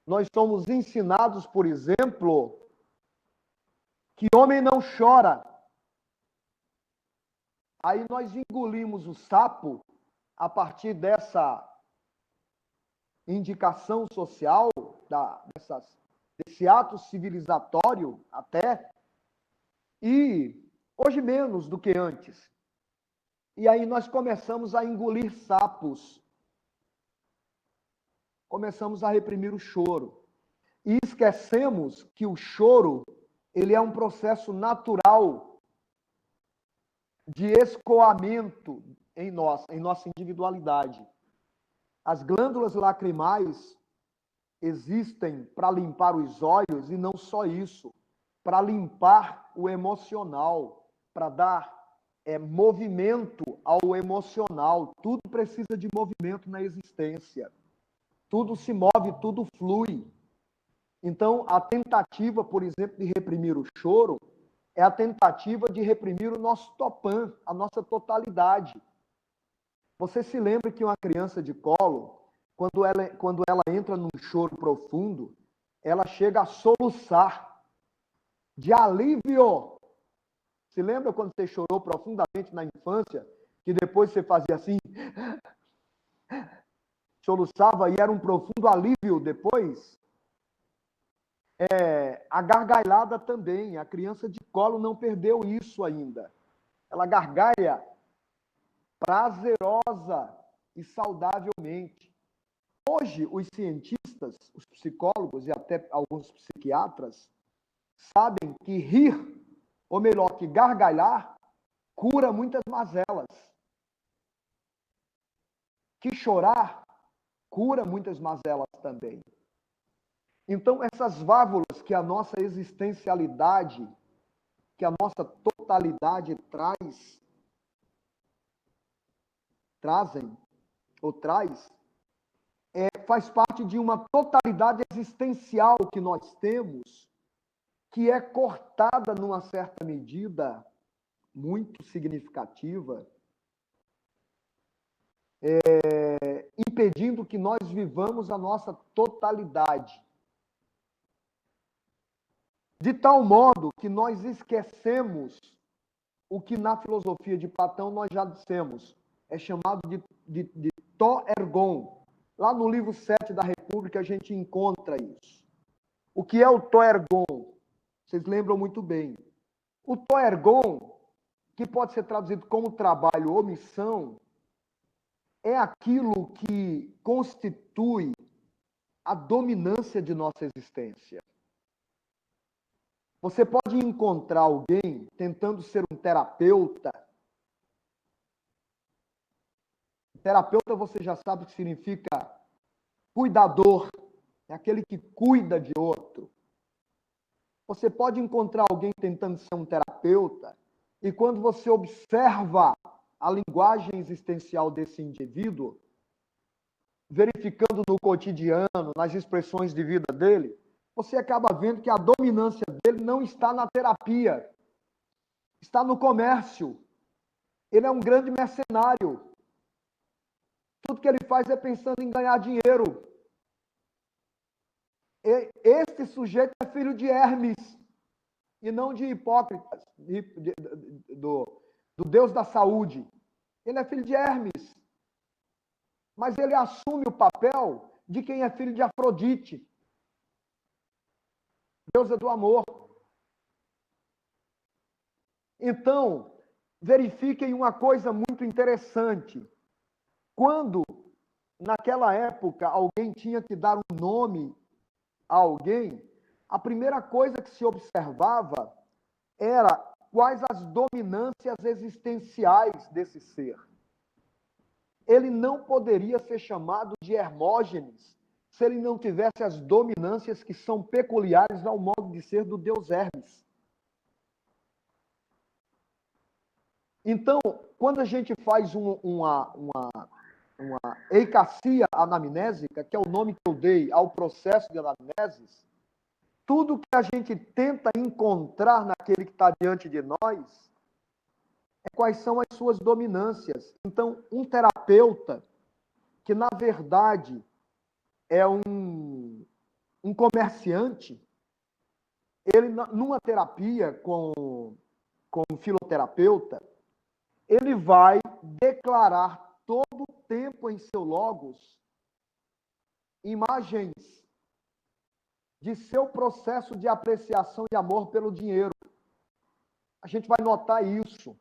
nós somos ensinados, por exemplo, que homem não chora. Aí nós engolimos o sapo a partir dessa indicação social, desse ato civilizatório até, e hoje menos do que antes. E aí nós começamos a engolir sapos. Começamos a reprimir o choro. E esquecemos que o choro, ele é um processo natural de escoamento em nossa individualidade. As glândulas lacrimais existem para limpar os olhos e não só isso, para limpar o emocional, para dar movimento ao emocional. Tudo precisa de movimento na existência. Tudo se move, tudo flui. Então, a tentativa, por exemplo, de reprimir o choro é a tentativa de reprimir o nosso topã, a nossa totalidade. Você se lembra que uma criança de colo, quando ela entra num choro profundo, ela chega a soluçar de alívio. Se lembra quando você chorou profundamente na infância, que depois você fazia assim, soluçava e era um profundo alívio depois? A gargalhada também. A criança de colo não perdeu isso ainda. Ela gargalha prazerosa e saudavelmente. Hoje, os cientistas, os psicólogos e até alguns psiquiatras sabem que rir, ou melhor, que gargalhar, cura muitas mazelas. Que chorar cura muitas mazelas também. Então, essas válvulas que a nossa existencialidade, que a nossa totalidade traz, faz parte de uma totalidade existencial que nós temos, que é cortada numa certa medida muito significativa, impedindo que nós vivamos a nossa totalidade. De tal modo que nós esquecemos o que na filosofia de Platão nós já dissemos, é chamado de to ergon. Lá no livro 7 da República a gente encontra isso. O que é o to ergon? Vocês lembram muito bem. O to ergon, que pode ser traduzido como trabalho ou missão, é aquilo que constitui a dominância de nossa existência. Você pode encontrar alguém tentando ser um terapeuta. Terapeuta, você já sabe o que significa cuidador, é aquele que cuida de outro. Você pode encontrar alguém tentando ser um terapeuta, e quando você observa a linguagem existencial desse indivíduo, verificando no cotidiano, nas expressões de vida dele, você acaba vendo que a dominância dele não está na terapia, está no comércio. Ele é um grande mercenário. Tudo que ele faz é pensando em ganhar dinheiro. Este sujeito é filho de Hermes e não de Hipócritas, do deus da saúde. Ele é filho de Hermes, mas ele assume o papel de quem é filho de Afrodite, deusa do amor. Então, verifiquem uma coisa muito interessante. Quando, naquela época, alguém tinha que dar um nome a alguém, a primeira coisa que se observava era quais as dominâncias existenciais desse ser. Ele não poderia ser chamado de Hermógenes se ele não tivesse as dominâncias que são peculiares ao modo de ser do deus Hermes. Então, quando a gente faz uma eicacia anamnésica, que é o nome que eu dei ao processo de anamneses, tudo que a gente tenta encontrar naquele que está diante de nós é quais são as suas dominâncias. Então, um terapeuta, que na verdade é um comerciante, ele, numa terapia com um filoterapeuta, ele vai declarar todo o tempo em seu logos imagens de seu processo de apreciação e amor pelo dinheiro. A gente vai notar isso.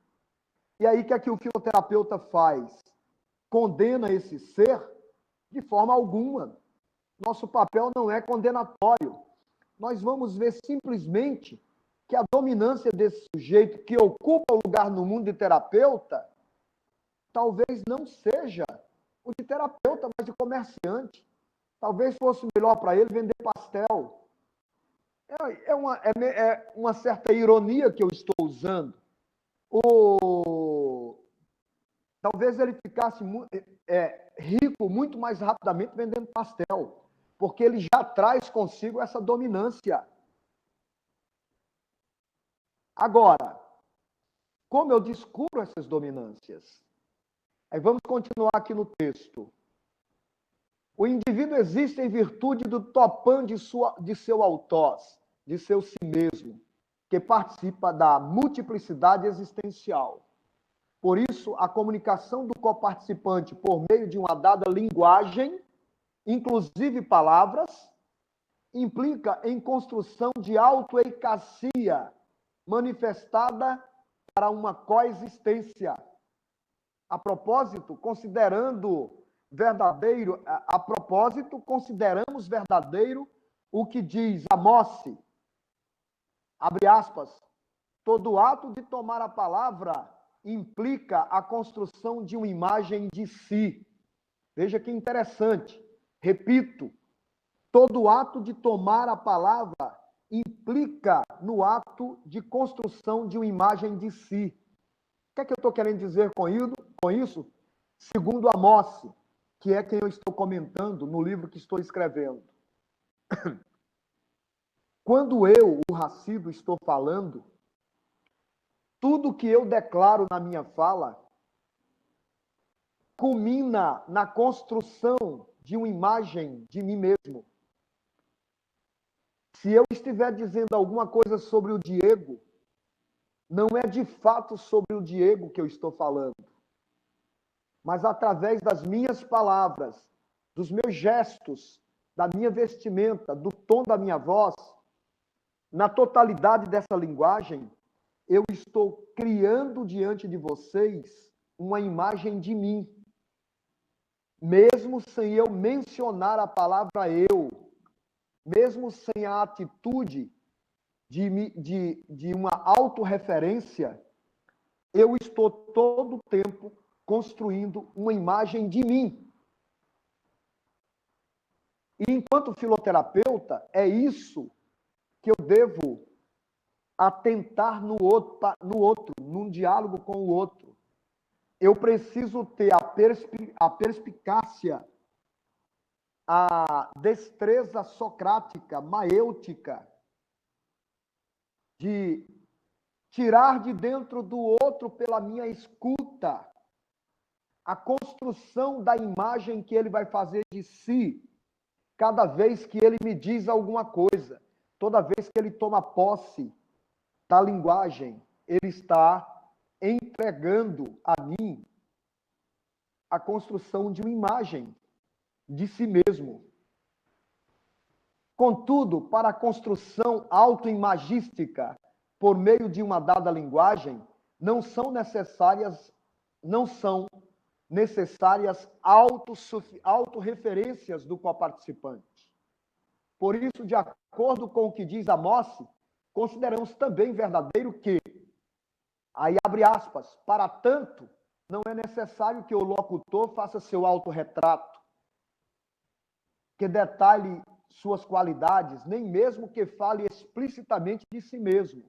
E aí, o que é que o filoterapeuta faz? Condena esse ser? De forma alguma. Nosso papel não é condenatório. Nós vamos ver simplesmente que a dominância desse sujeito que ocupa o lugar no mundo de terapeuta talvez não seja o de terapeuta, mas de comerciante. Talvez fosse melhor para ele vender pastel. É uma certa ironia que eu estou usando. Talvez ele ficasse rico muito mais rapidamente vendendo pastel, porque ele já traz consigo essa dominância. Agora, como eu descubro essas dominâncias? Aí vamos continuar aqui no texto. O indivíduo existe em virtude do topã de seu autós, de seu si mesmo, que participa da multiplicidade existencial. Por isso, a comunicação do coparticipante por meio de uma dada linguagem, inclusive palavras, implica em construção de autoeicacia manifestada para uma coexistência. A propósito, consideramos verdadeiro o que diz Amós, abre aspas, todo ato de tomar a palavra implica a construção de uma imagem de si. Veja que interessante. Repito, todo ato de tomar a palavra implica no ato de construção de uma imagem de si. O que é que eu estou querendo dizer com isso? Segundo Amós, que é quem eu estou comentando no livro que estou escrevendo. Quando eu, o Racido, estou falando, tudo que eu declaro na minha fala culmina na construção de uma imagem de mim mesmo. Se eu estiver dizendo alguma coisa sobre o Diego, não é de fato sobre o Diego que eu estou falando, mas através das minhas palavras, dos meus gestos, da minha vestimenta, do tom da minha voz, na totalidade dessa linguagem, eu estou criando diante de vocês uma imagem de mim, mesmo sem eu mencionar a palavra eu, mesmo sem a atitude de uma autorreferência, eu estou todo o tempo construindo uma imagem de mim. E enquanto filoterapeuta, é isso que eu devo atentar no outro, num diálogo com o outro. Eu preciso ter a perspicácia, a destreza socrática, maêutica, de tirar de dentro do outro, pela minha escuta, a construção da imagem que ele vai fazer de si, cada vez que ele me diz alguma coisa, toda vez que ele toma posse da linguagem, ele está entregando a mim a construção de uma imagem de si mesmo. Contudo, para a construção autoimagística por meio de uma dada linguagem, não são necessárias autorreferências do coparticipante. Por isso, de acordo com o que diz Amós, consideramos também verdadeiro que, aí abre aspas, para tanto, não é necessário que o locutor faça seu autorretrato, que detalhe suas qualidades, nem mesmo que fale explicitamente de si mesmo.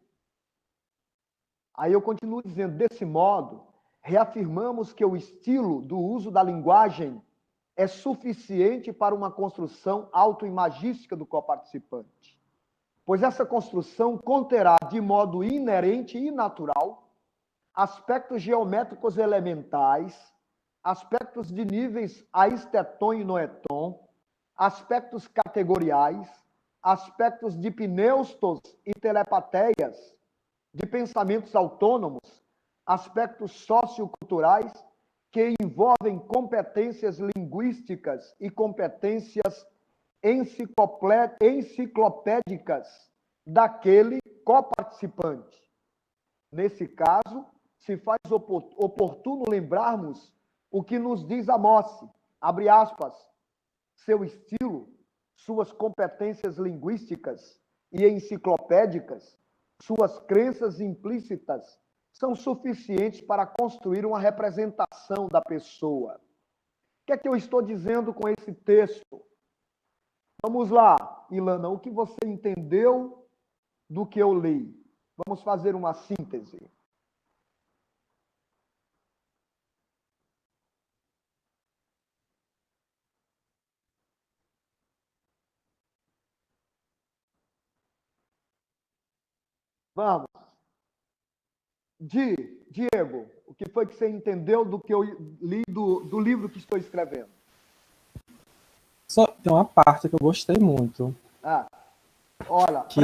Aí eu continuo dizendo, desse modo, reafirmamos que o estilo do uso da linguagem é suficiente para uma construção autoimagística do coparticipante, pois essa construção conterá de modo inerente e natural aspectos geométricos elementais, aspectos de níveis aesteton e noeton, aspectos categoriais, aspectos de pneustos e telepateias, de pensamentos autônomos, aspectos socioculturais que envolvem competências linguísticas e competências enciclopédicas daquele coparticipante. Nesse caso, se faz oportuno lembrarmos o que nos diz Amós, abre aspas, seu estilo, suas competências linguísticas e enciclopédicas, suas crenças implícitas, são suficientes para construir uma representação da pessoa. O que é que eu estou dizendo com esse texto? Vamos lá, Ilana, o que você entendeu do que eu li? Vamos fazer uma síntese. Vamos. Diego, o que foi que você entendeu do que eu li do livro que estou escrevendo? Só tem uma parte que eu gostei muito. Olha, que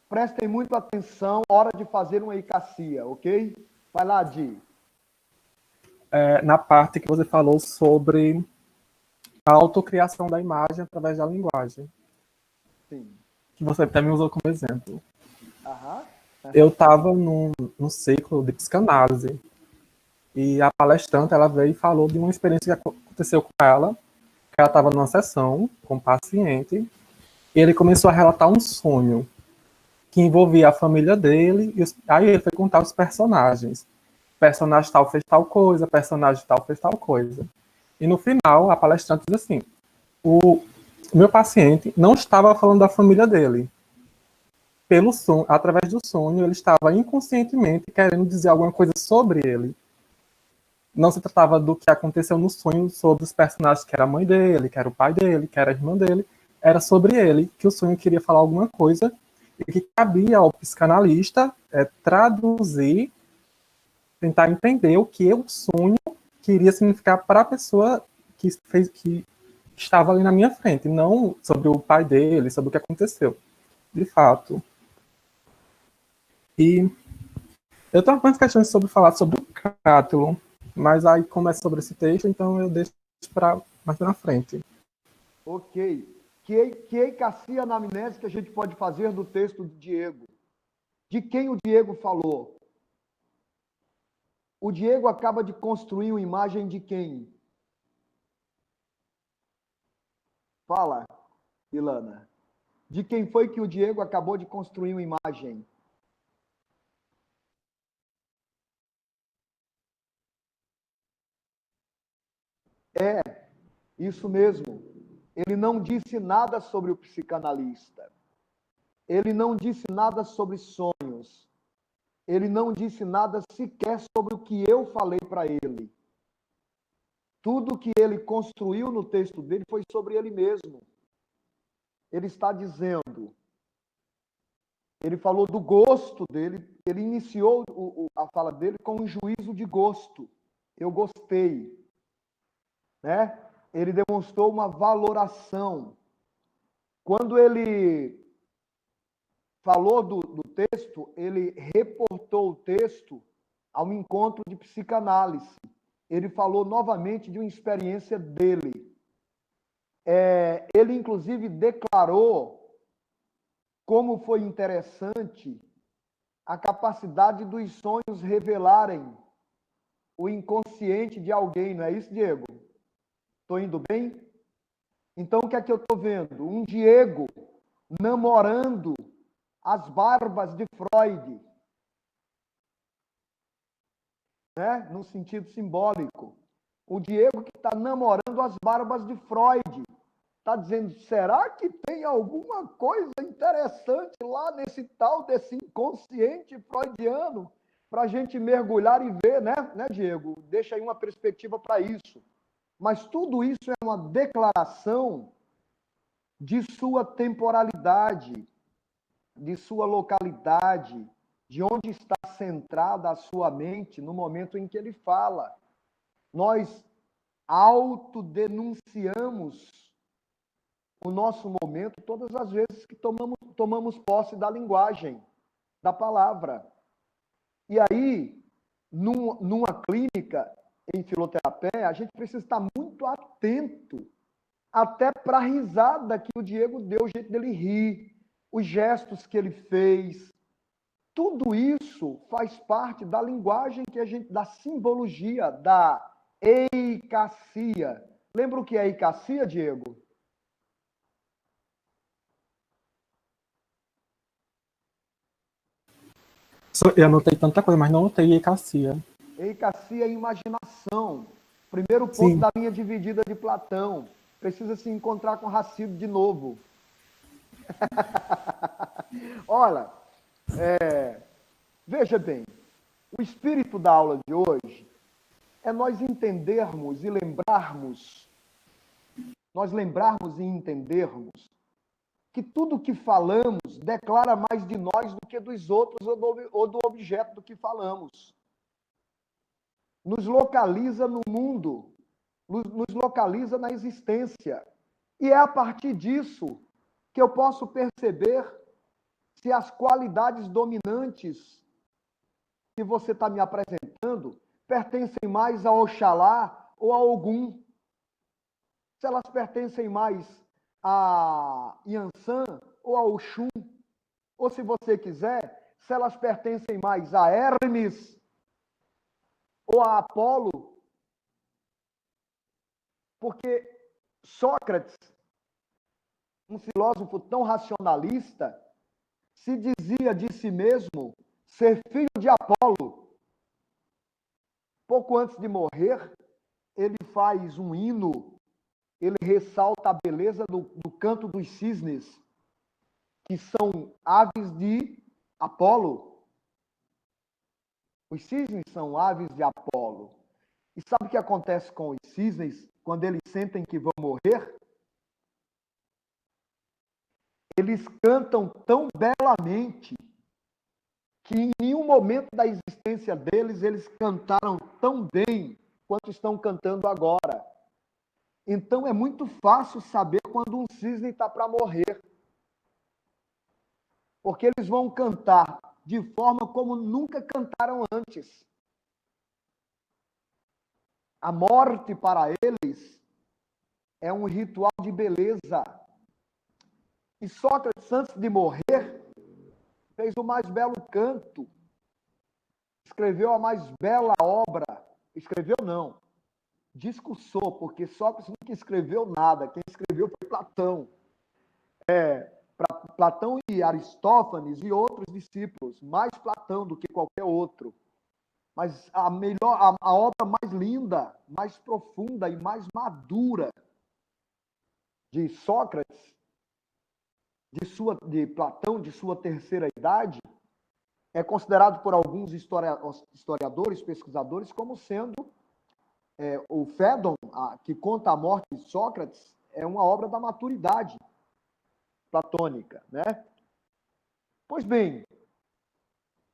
prestem muito atenção na hora de fazer uma ecacia, ok? Vai lá, Di. Na parte que você falou sobre a autocriação da imagem através da linguagem. Sim. Que você até me usou como exemplo. Aham. Eu estava num ciclo de psicanálise e a palestrante ela veio e falou de uma experiência que aconteceu com ela, que ela estava numa sessão com um paciente e ele começou a relatar um sonho que envolvia a família dele e aí ele foi contar os personagens. Personagem tal fez tal coisa, personagem tal fez tal coisa. E no final, a palestrante diz assim, o meu paciente não estava falando da família dele. Pelo sonho, através do sonho, ele estava inconscientemente querendo dizer alguma coisa sobre ele. Não se tratava do que aconteceu no sonho sobre os personagens, que era a mãe dele, que era o pai dele, que era a irmã dele. Era sobre ele que o sonho queria falar alguma coisa e que cabia ao psicanalista traduzir, tentar entender o que o sonho queria significar para a pessoa que estava ali na minha frente, não sobre o pai dele, sobre o que aconteceu, de fato. E eu tenho algumas questões sobre falar sobre o Cátulo, mas aí como é sobre esse texto, então eu deixo para mais na frente. Ok. Que ecacia anamnésica a gente pode fazer do texto do Diego? De quem o Diego falou? O Diego acaba de construir uma imagem de quem? Fala, Ilana. De quem foi que o Diego acabou de construir uma imagem? Isso mesmo. Ele não disse nada sobre o psicanalista. Ele não disse nada sobre sonhos. Ele não disse nada sequer sobre o que eu falei para ele. Tudo que ele construiu no texto dele foi sobre ele mesmo. Ele está dizendo, ele falou do gosto dele, ele iniciou a fala dele com um juízo de gosto. Eu gostei. Né? Ele demonstrou uma valoração. Quando ele falou do texto, ele reportou o texto ao encontro de psicanálise. Ele falou novamente de uma experiência dele. Ele, inclusive, declarou como foi interessante a capacidade dos sonhos revelarem o inconsciente de alguém, não é isso, Diego? Estou indo bem? Então, o que é que eu estou vendo? Um Diego namorando as barbas de Freud, né? No sentido simbólico. O Diego que está namorando as barbas de Freud. Está dizendo, será que tem alguma coisa interessante lá nesse tal desse inconsciente freudiano para a gente mergulhar e ver, né, Diego? Deixa aí uma perspectiva para isso. Mas tudo isso é uma declaração de sua temporalidade, de sua localidade, de onde está centrada a sua mente no momento em que ele fala. Nós autodenunciamos o nosso momento todas as vezes que tomamos posse da linguagem, da palavra. E aí, numa clínica, em filoterapia, a gente precisa estar muito atento até para a risada que o Diego deu, o jeito dele rir, os gestos que ele fez. Tudo isso faz parte da linguagem que a gente, da simbologia, da eicacia. Lembra o que é eicacia, Diego? Eu anotei tanta coisa, mas não anotei ecacia. Eicacia é imaginação. Primeiro ponto Sim. da linha dividida de Platão. Precisa se encontrar com Racílio de novo. Olha, veja bem, o espírito da aula de hoje é nós entendermos e lembrarmos, e entendermos que tudo que falamos declara mais de nós do que dos outros ou do objeto do que falamos. Nos localiza no mundo, nos localiza na existência. E é a partir disso que eu posso perceber se as qualidades dominantes que você está me apresentando pertencem mais a Oxalá ou a Ogum. Se elas pertencem mais a Yansan ou a Oxum. Ou, se você quiser, se elas pertencem mais a Hermes ou a Apolo. Porque Sócrates, um filósofo tão racionalista, se dizia de si mesmo ser filho de Apolo. Pouco antes de morrer, ele faz um hino, ele ressalta a beleza do canto dos cisnes, que são aves de Apolo. Os cisnes são aves de Apolo. E sabe o que acontece com os cisnes quando eles sentem que vão morrer? Eles cantam tão belamente que em nenhum momento da existência deles eles cantaram tão bem quanto estão cantando agora. Então é muito fácil saber quando um cisne está para morrer. Porque eles vão cantar de forma como nunca cantaram antes. A morte para eles é um ritual de beleza. E Sócrates, antes de morrer, fez o mais belo canto, escreveu a mais bela obra. Escreveu não, discursou, porque Sócrates nunca escreveu nada, quem escreveu foi Platão. Platão e Aristófanes e outros discípulos, mais Platão do que qualquer outro. Mas a obra mais linda, mais profunda e mais madura de Sócrates, de Platão, de sua terceira idade, é considerado por alguns historiadores, pesquisadores, como sendo o Fédon, que conta a morte de Sócrates, é uma obra da maturidade platônica, né? Pois bem,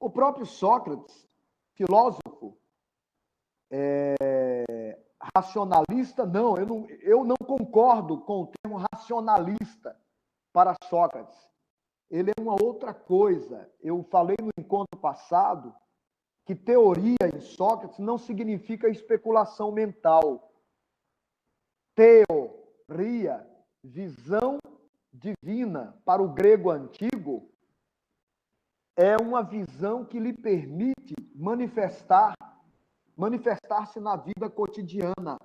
o próprio Sócrates, filósofo, racionalista, não, eu não concordo com o termo racionalista para Sócrates. Ele é uma outra coisa. Eu falei no encontro passado que teoria em Sócrates não significa especulação mental. Teoria, visão divina, para o grego antigo, é uma visão que lhe permite manifestar-se na vida cotidiana,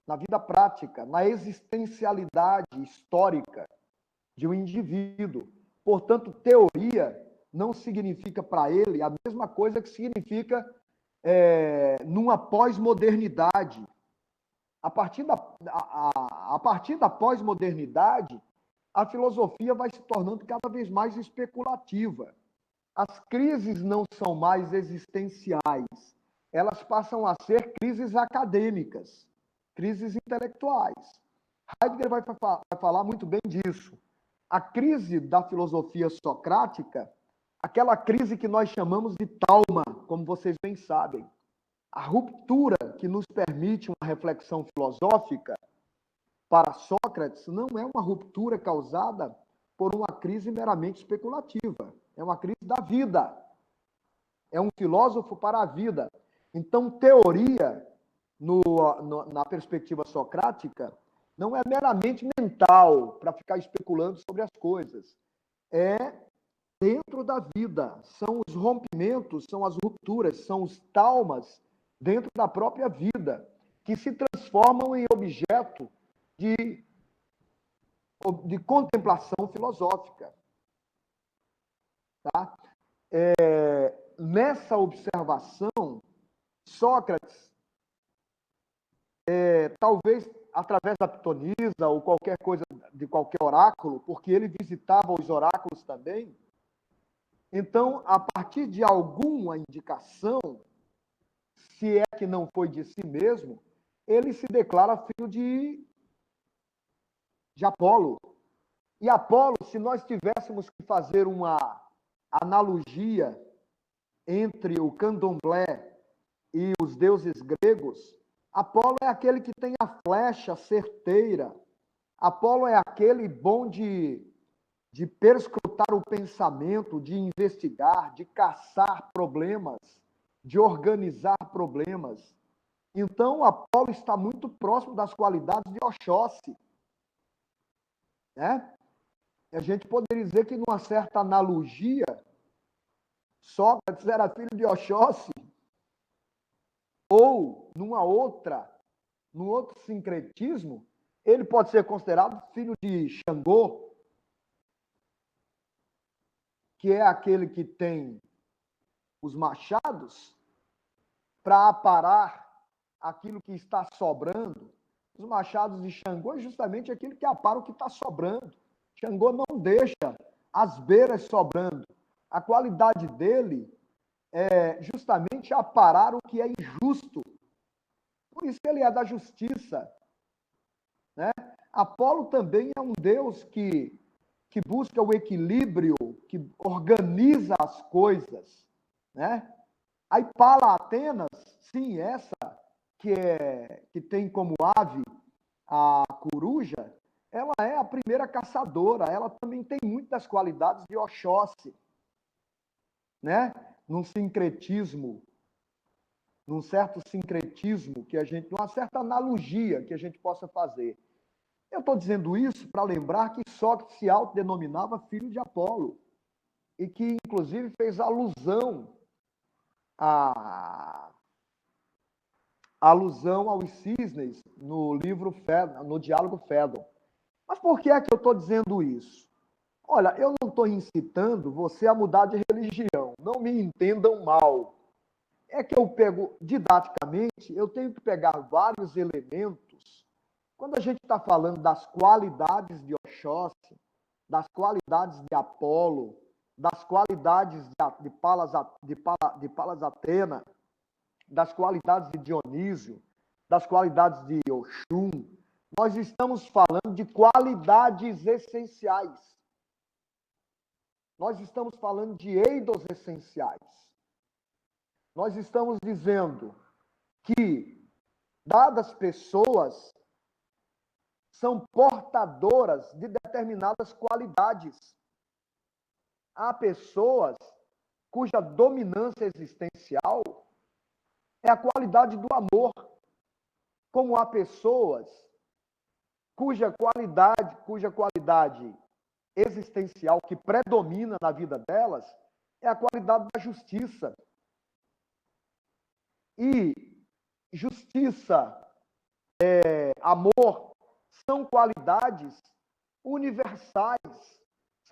na vida prática, na existencialidade histórica de um indivíduo. Portanto, teoria não significa para ele a mesma coisa que significa numa pós-modernidade. A partir da pós-modernidade, a filosofia vai se tornando cada vez mais especulativa. As crises não são mais existenciais, elas passam a ser crises acadêmicas, crises intelectuais. Heidegger vai falar muito bem disso. A crise da filosofia socrática, aquela crise que nós chamamos de trauma, como vocês bem sabem, a ruptura que nos permite uma reflexão filosófica para Sócrates não é uma ruptura causada por uma crise meramente especulativa, é uma crise da vida, é um filósofo para a vida. Então, teoria, na perspectiva socrática, não é meramente mental, para ficar especulando sobre as coisas. É dentro da vida. São os rompimentos, são as rupturas, são os traumas dentro da própria vida, que se transformam em objeto de contemplação filosófica. Tá? Nessa observação, Sócrates, talvez através da pitonisa ou qualquer coisa de qualquer oráculo, porque ele visitava os oráculos também. Então, a partir de alguma indicação, se é que não foi de si mesmo, ele se declara filho de Apolo. E Apolo, se nós tivéssemos que fazer uma analogia entre o candomblé e os deuses gregos, Apolo é aquele que tem a flecha certeira. Apolo é aquele bom de perscrutar o pensamento, de investigar, de caçar problemas, de organizar problemas. Então, Apolo está muito próximo das qualidades de Oxóssi. Né? A gente poderia dizer que, numa certa analogia, Sócrates era filho de Oxóssi, ou, num outro sincretismo, ele pode ser considerado filho de Xangô, que é aquele que tem os machados para aparar aquilo que está sobrando. Os machados de Xangô é justamente aquilo que apara o que está sobrando. Xangô não deixa as beiras sobrando. A qualidade dele é justamente aparar o que é injusto. Por isso que ele é da justiça. Né? Apolo também é um deus que busca o equilíbrio, que organiza as coisas. Né? Aí Pala Atenas, sim, essa que tem como ave a coruja, ela é a primeira caçadora, ela também tem muitas qualidades de Oxóssi, né? Num certo sincretismo numa certa analogia que a gente possa fazer. Eu estou dizendo isso para lembrar que Sócrates se autodenominava filho de Apolo e que, inclusive, fez alusão aos cisnes no livro no diálogo Fédon. Mas por que é que eu estou dizendo isso? Olha, eu não estou incitando você a mudar de religião, não me entendam mal. É que eu pego, didaticamente, eu tenho que pegar vários elementos Quando a gente está falando das qualidades de Oxóssi, das qualidades de Apolo, das qualidades de Palas Atena, das qualidades de Dionísio, das qualidades de Oxum, nós estamos falando de qualidades essenciais. Nós estamos falando de eidos essenciais. Nós estamos dizendo que dadas pessoas são portadoras de determinadas qualidades. Há pessoas cuja dominância existencial é a qualidade do amor, como há pessoas cuja qualidade existencial que predomina na vida delas é a qualidade da justiça. E justiça, amor, são qualidades universais,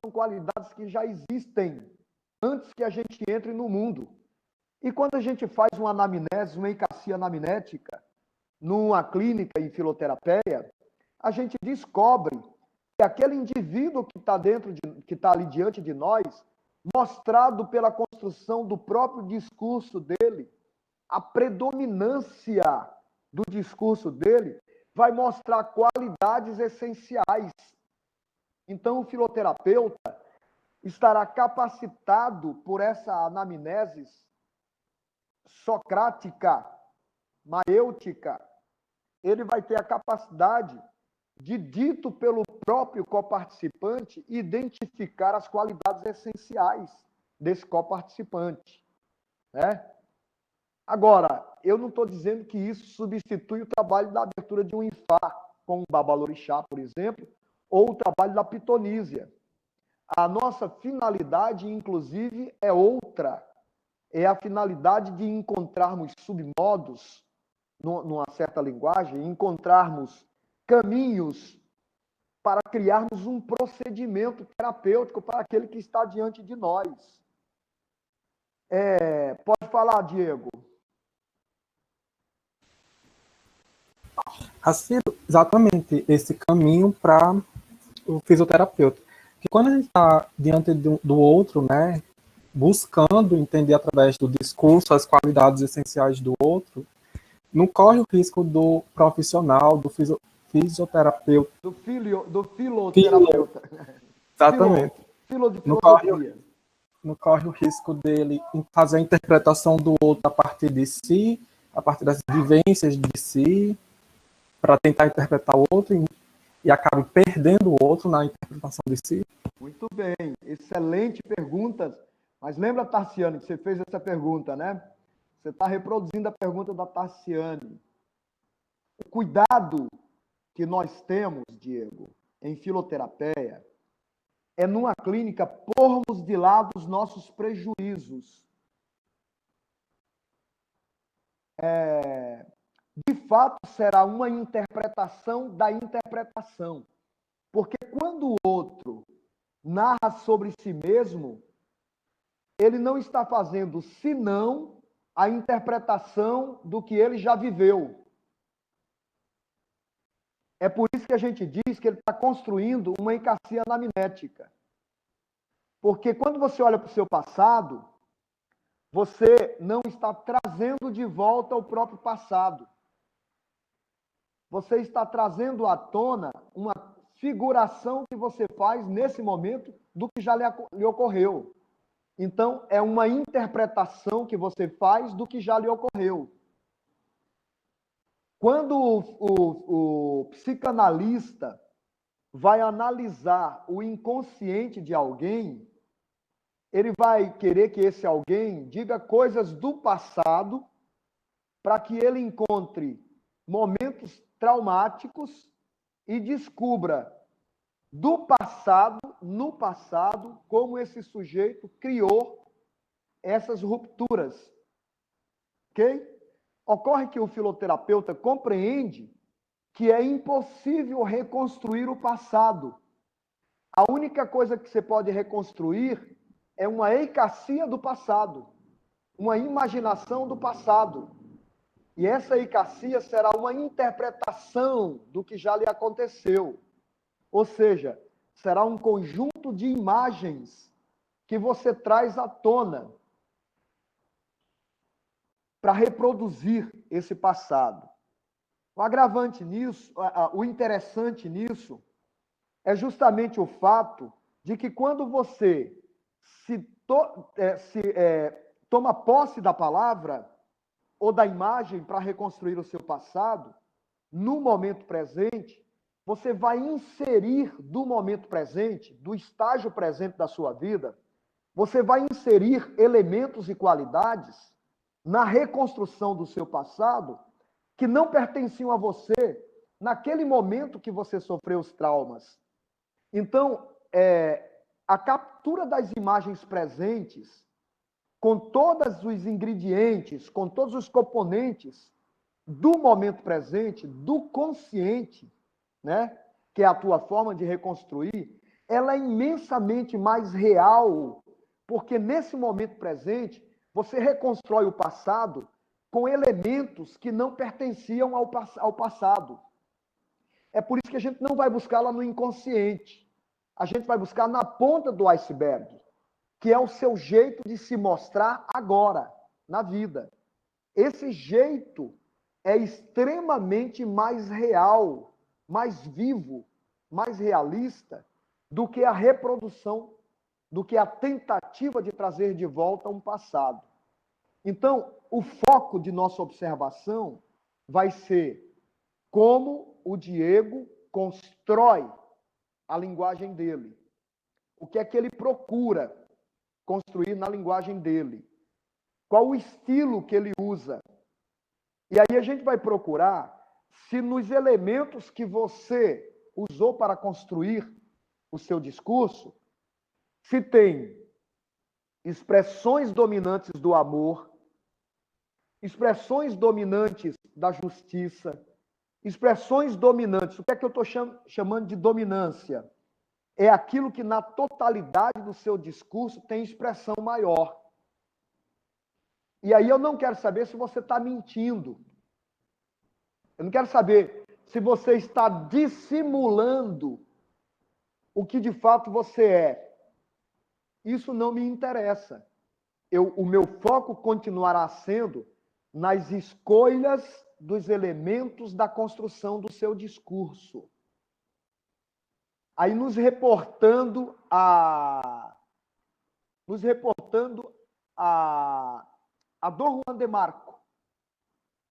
são qualidades que já existem antes que a gente entre no mundo. E quando a gente faz uma anamnese, uma encassia anamnética, numa clínica em filoterapeia, a gente descobre que aquele indivíduo que está ali diante de nós, mostrado pela construção do próprio discurso dele, a predominância do discurso dele, vai mostrar qualidades essenciais. Então, o filoterapeuta estará capacitado por essa anamnese socrática, maêutica. Ele vai ter a capacidade de, dito pelo próprio coparticipante, identificar as qualidades essenciais desse coparticipante, né? Agora, eu não estou dizendo que isso substitui o trabalho da abertura de um Ifá, com o Babalorixá, por exemplo, ou o trabalho da pitonísia. A nossa finalidade, inclusive, é outra. É a finalidade de encontrarmos submodos, numa certa linguagem, encontrarmos caminhos para criarmos um procedimento terapêutico para aquele que está diante de nós. Pode falar, Diego. Assim, exatamente esse caminho para o fisioterapeuta. Que quando a gente está diante do outro, né, buscando entender através do discurso as qualidades essenciais do outro, não corre o risco do profissional, do fisioterapeuta. Do filoterapeuta. Exatamente. Filo de filosofia. Não corre o risco dele fazer a interpretação do outro a partir de si, a partir das vivências de si, para tentar interpretar o outro e acabe perdendo o outro na interpretação de si. Muito bem, excelente pergunta. Mas lembra, Tarciane, que você fez essa pergunta, né? Você está reproduzindo a pergunta da Tarciane. O cuidado que nós temos, Diego, em filoterapeia, é numa clínica pormos de lado os nossos prejuízos. De fato, será uma interpretação da interpretação. Porque quando o outro narra sobre si mesmo, ele não está fazendo senão a interpretação do que ele já viveu. É por isso que a gente diz que ele está construindo uma encassia anamnética. Porque quando você olha para o seu passado, você não está trazendo de volta o próprio passado. Você está trazendo à tona uma figuração que você faz nesse momento do que já lhe ocorreu. Então, é uma interpretação que você faz do que já lhe ocorreu. Quando o psicanalista vai analisar o inconsciente de alguém, ele vai querer que esse alguém diga coisas do passado para que ele encontre momentos traumáticos e descubra do passado, no passado, como esse sujeito criou essas rupturas. Ok? Ocorre que o filoterapeuta compreende que é impossível reconstruir o passado. A única coisa que você pode reconstruir é uma eicassia do passado, uma imaginação do passado. E essa eicacia será uma interpretação do que já lhe aconteceu. Ou seja, será um conjunto de imagens que você traz à tona para reproduzir esse passado. O agravante nisso, o interessante nisso, é justamente o fato de que quando você toma posse da palavra ou da imagem para reconstruir o seu passado, no momento presente, você vai inserir do momento presente, do estágio presente da sua vida, você vai inserir elementos e qualidades na reconstrução do seu passado que não pertenciam a você naquele momento que você sofreu os traumas. Então, a captura das imagens presentes, com todos os ingredientes, com todos os componentes do momento presente, do consciente, né, que é a tua forma de reconstruir, ela é imensamente mais real, porque nesse momento presente, você reconstrói o passado com elementos que não pertenciam ao passado. É por isso que a gente não vai buscar lá no inconsciente. A gente vai buscar na ponta do iceberg, que é o seu jeito de se mostrar agora, na vida. Esse jeito é extremamente mais real, mais vivo, mais realista do que a reprodução, do que a tentativa de trazer de volta um passado. Então, o foco de nossa observação vai ser como o Diego constrói a linguagem dele. O que é que ele procura construir na linguagem dele? Qual o estilo que ele usa? E aí a gente vai procurar se nos elementos que você usou para construir o seu discurso, se tem expressões dominantes do amor, expressões dominantes da justiça, expressões dominantes. O que é que eu estou chamando de dominância? É aquilo que na totalidade do seu discurso tem expressão maior. E aí eu não quero saber se você está mentindo. Eu não quero saber se você está dissimulando o que de fato você é. Isso não me interessa. O meu foco continuará sendo nas escolhas dos elementos da construção do seu discurso. Aí nos reportando a Dom Juan de Marco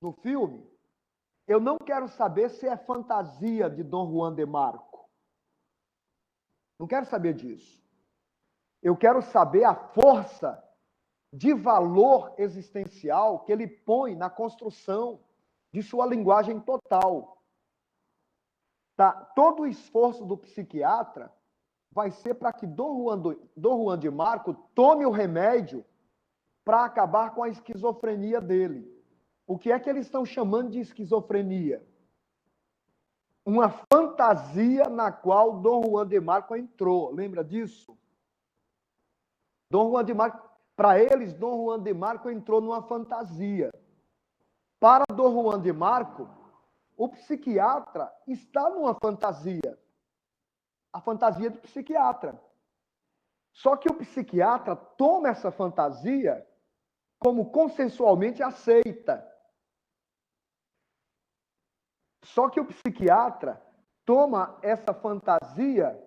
no filme, eu não quero saber se é fantasia de Dom Juan de Marco. Não quero saber disso. Eu quero saber a força de valor existencial que ele põe na construção de sua linguagem total. Tá? Todo o esforço do psiquiatra vai ser para que Dom Juan de Marco tome o remédio para acabar com a esquizofrenia dele. O que é que eles estão chamando de esquizofrenia? Uma fantasia na qual Dom Juan de Marco entrou. Lembra disso? Dom Juan de Marco, para eles, Dom Juan de Marco entrou numa fantasia. Para Dom Juan de Marco, o psiquiatra está numa fantasia. A fantasia do psiquiatra. Só que o psiquiatra toma essa fantasia como consensualmente aceita. Só que o psiquiatra toma essa fantasia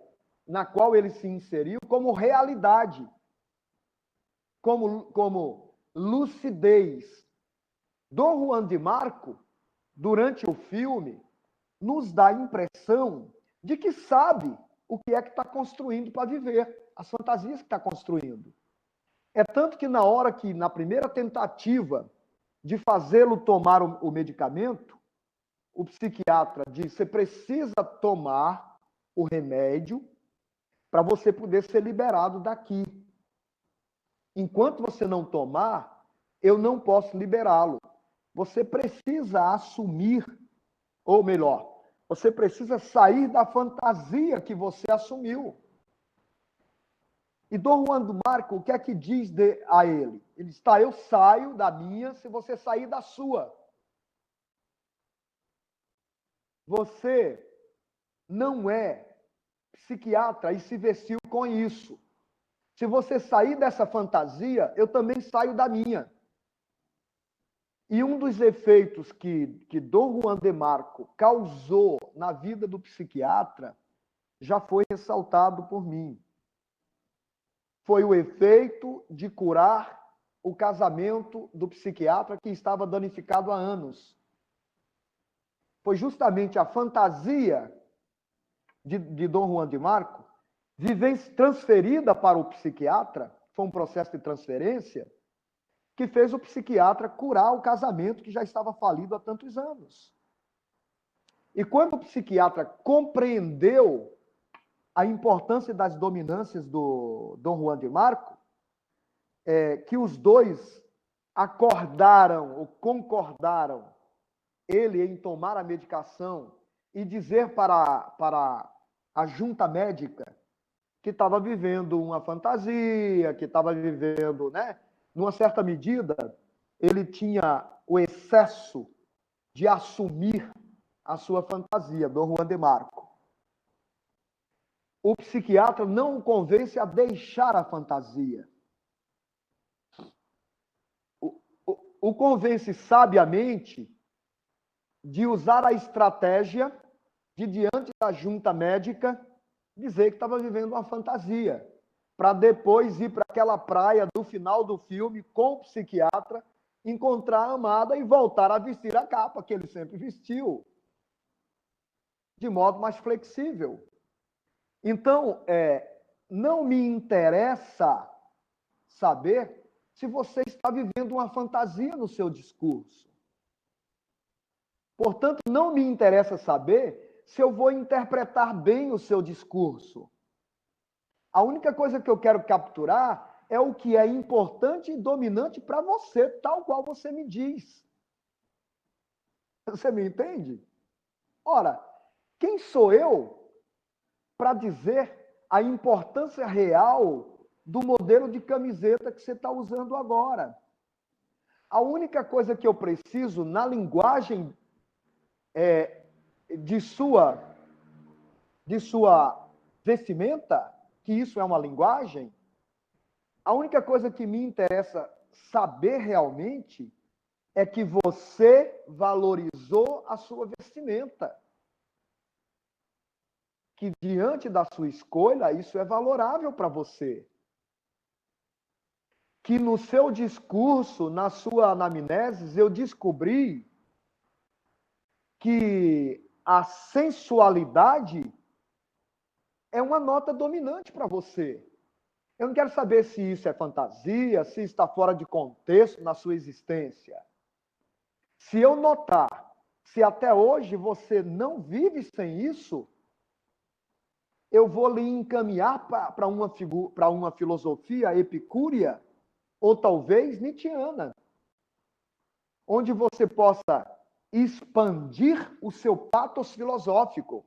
na qual ele se inseriu como realidade, como lucidez. Dom Juan de Marco, durante o filme, nos dá a impressão de que sabe o que é que está construindo para viver, as fantasias que está construindo. É tanto que na primeira tentativa de fazê-lo tomar o medicamento, o psiquiatra diz: você precisa tomar o remédio para você poder ser liberado daqui. Enquanto você não tomar, eu não posso liberá-lo. Você precisa assumir, ou melhor, você precisa sair da fantasia que você assumiu. E Dom Juan de Marco, o que é que diz a ele? Ele diz: tá, eu saio da minha se você sair da sua. você não é psiquiatra e se vestiu com isso. Se você sair dessa fantasia, eu também saio da minha. E um dos efeitos que Dom Juan de Marco causou na vida do psiquiatra já foi ressaltado por mim. Foi o efeito de curar o casamento do psiquiatra que estava danificado há anos. Foi justamente a fantasia de Dom Juan de Marco, transferida para o psiquiatra, foi um processo de transferência, que fez o psiquiatra curar o casamento que já estava falido há tantos anos. E quando o psiquiatra compreendeu a importância das dominâncias do Dom Juan de Marco, que os dois acordaram ou concordaram, ele em tomar a medicação e dizer para a junta médica que estava vivendo uma fantasia, que estava vivendo, né? Numa certa medida, ele tinha o excesso de assumir a sua fantasia, Dom Juan de Marco. O psiquiatra não o convence a deixar a fantasia. O convence sabiamente de usar a estratégia de, diante da junta médica, dizer que estava vivendo uma fantasia, para depois ir para aquela praia do final do filme com o psiquiatra, encontrar a amada e voltar a vestir a capa que ele sempre vestiu, de modo mais flexível. Então, não me interessa saber se você está vivendo uma fantasia no seu discurso. Portanto, não me interessa saber se eu vou interpretar bem o seu discurso. A única coisa que eu quero capturar é o que é importante e dominante para você, tal qual você me diz. Você me entende? Ora, quem sou eu para dizer a importância real do modelo de camiseta que você está usando agora? A única coisa que eu preciso, na linguagem de sua vestimenta, que isso é uma linguagem, a única coisa que me interessa saber realmente é que você valorizou a sua vestimenta. Que diante da sua escolha, isso é valorável para você. Que no seu discurso, na sua anamnese, eu descobri que a sensualidade é uma nota dominante para você. Eu não quero saber se isso é fantasia, se está fora de contexto na sua existência. Se eu notar, se até hoje você não vive sem isso, eu vou lhe encaminhar para uma filosofia epicúrea, ou talvez nietzschiana, onde você possa expandir o seu patos filosófico.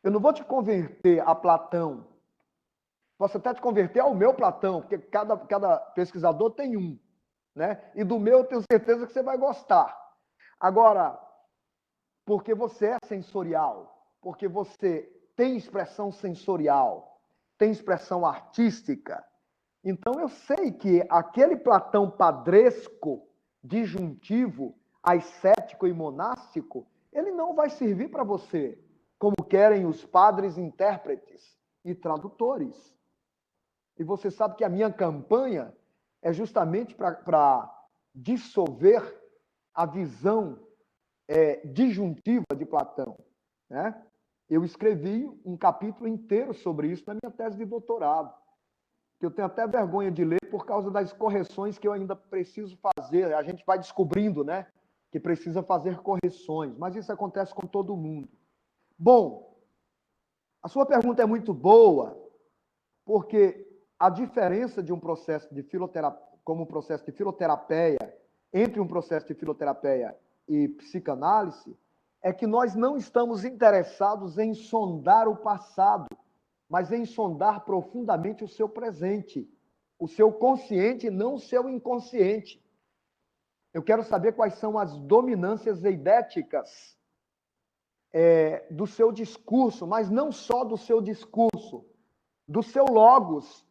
Eu não vou te converter a Platão. Posso até te converter ao meu Platão, porque cada pesquisador tem um, né? E do meu eu tenho certeza que você vai gostar. Agora, porque você é sensorial, porque você tem expressão sensorial, tem expressão artística. Então eu sei que aquele Platão padresco, disjuntivo, ascético e monástico, ele não vai servir para você, como querem os padres intérpretes e tradutores. E você sabe que a minha campanha é justamente para dissolver a visão disjuntiva de Platão, né? Eu escrevi um capítulo inteiro sobre isso na minha tese de doutorado, que eu tenho até vergonha de ler por causa das correções que eu ainda preciso fazer. A gente vai descobrindo, né, que precisa fazer correções, mas isso acontece com todo mundo. Bom, a sua pergunta é muito boa, porque a diferença de um processo de filoterapia, como um processo de filoterapeia, entre um processo de filoterapeia e psicanálise, é que nós não estamos interessados em sondar o passado, mas em sondar profundamente o seu presente, o seu consciente e não o seu inconsciente. Eu quero saber quais são as dominâncias eidéticas do seu discurso, mas não só do seu discurso, do seu logos.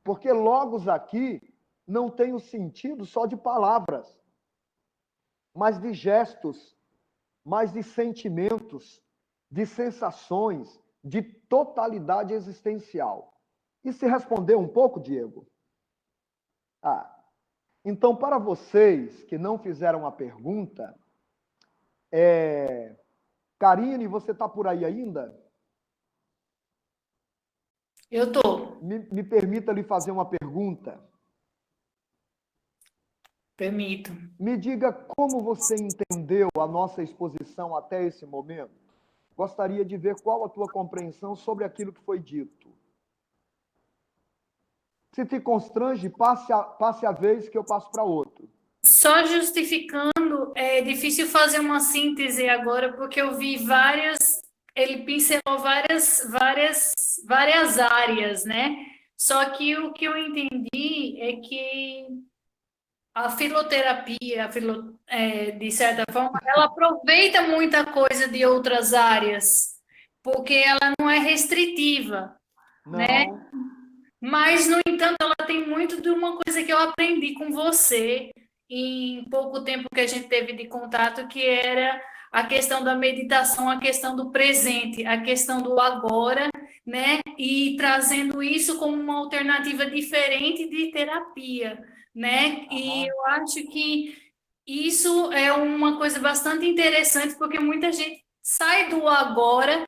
Porque logos aqui não tem o sentido só de palavras, mas de gestos, mas de sentimentos, de sensações, de totalidade existencial. E se respondeu um pouco, Diego? Então, para vocês que não fizeram a pergunta, Karine, você está por aí ainda? Eu estou. Me permita lhe fazer uma pergunta. Permito. Me diga como você entendeu a nossa exposição até esse momento. Gostaria de ver qual a tua compreensão sobre aquilo que foi dito. Se te constrange, passe a vez que eu passo para outro. Só justificando, é difícil fazer uma síntese agora, porque eu vi ele pincelou várias áreas, né? Só que o que eu entendi é que a filoterapia, de certa forma, ela aproveita muita coisa de outras áreas, porque ela não é restritiva, né? Não. Mas, no entanto, ela tem muito de uma coisa que eu aprendi com você em pouco tempo que a gente teve de contato, que era a questão da meditação, a questão do presente, a questão do agora, né? E trazendo isso como uma alternativa diferente de terapia, né? E eu acho que isso é uma coisa bastante interessante, porque muita gente sai do agora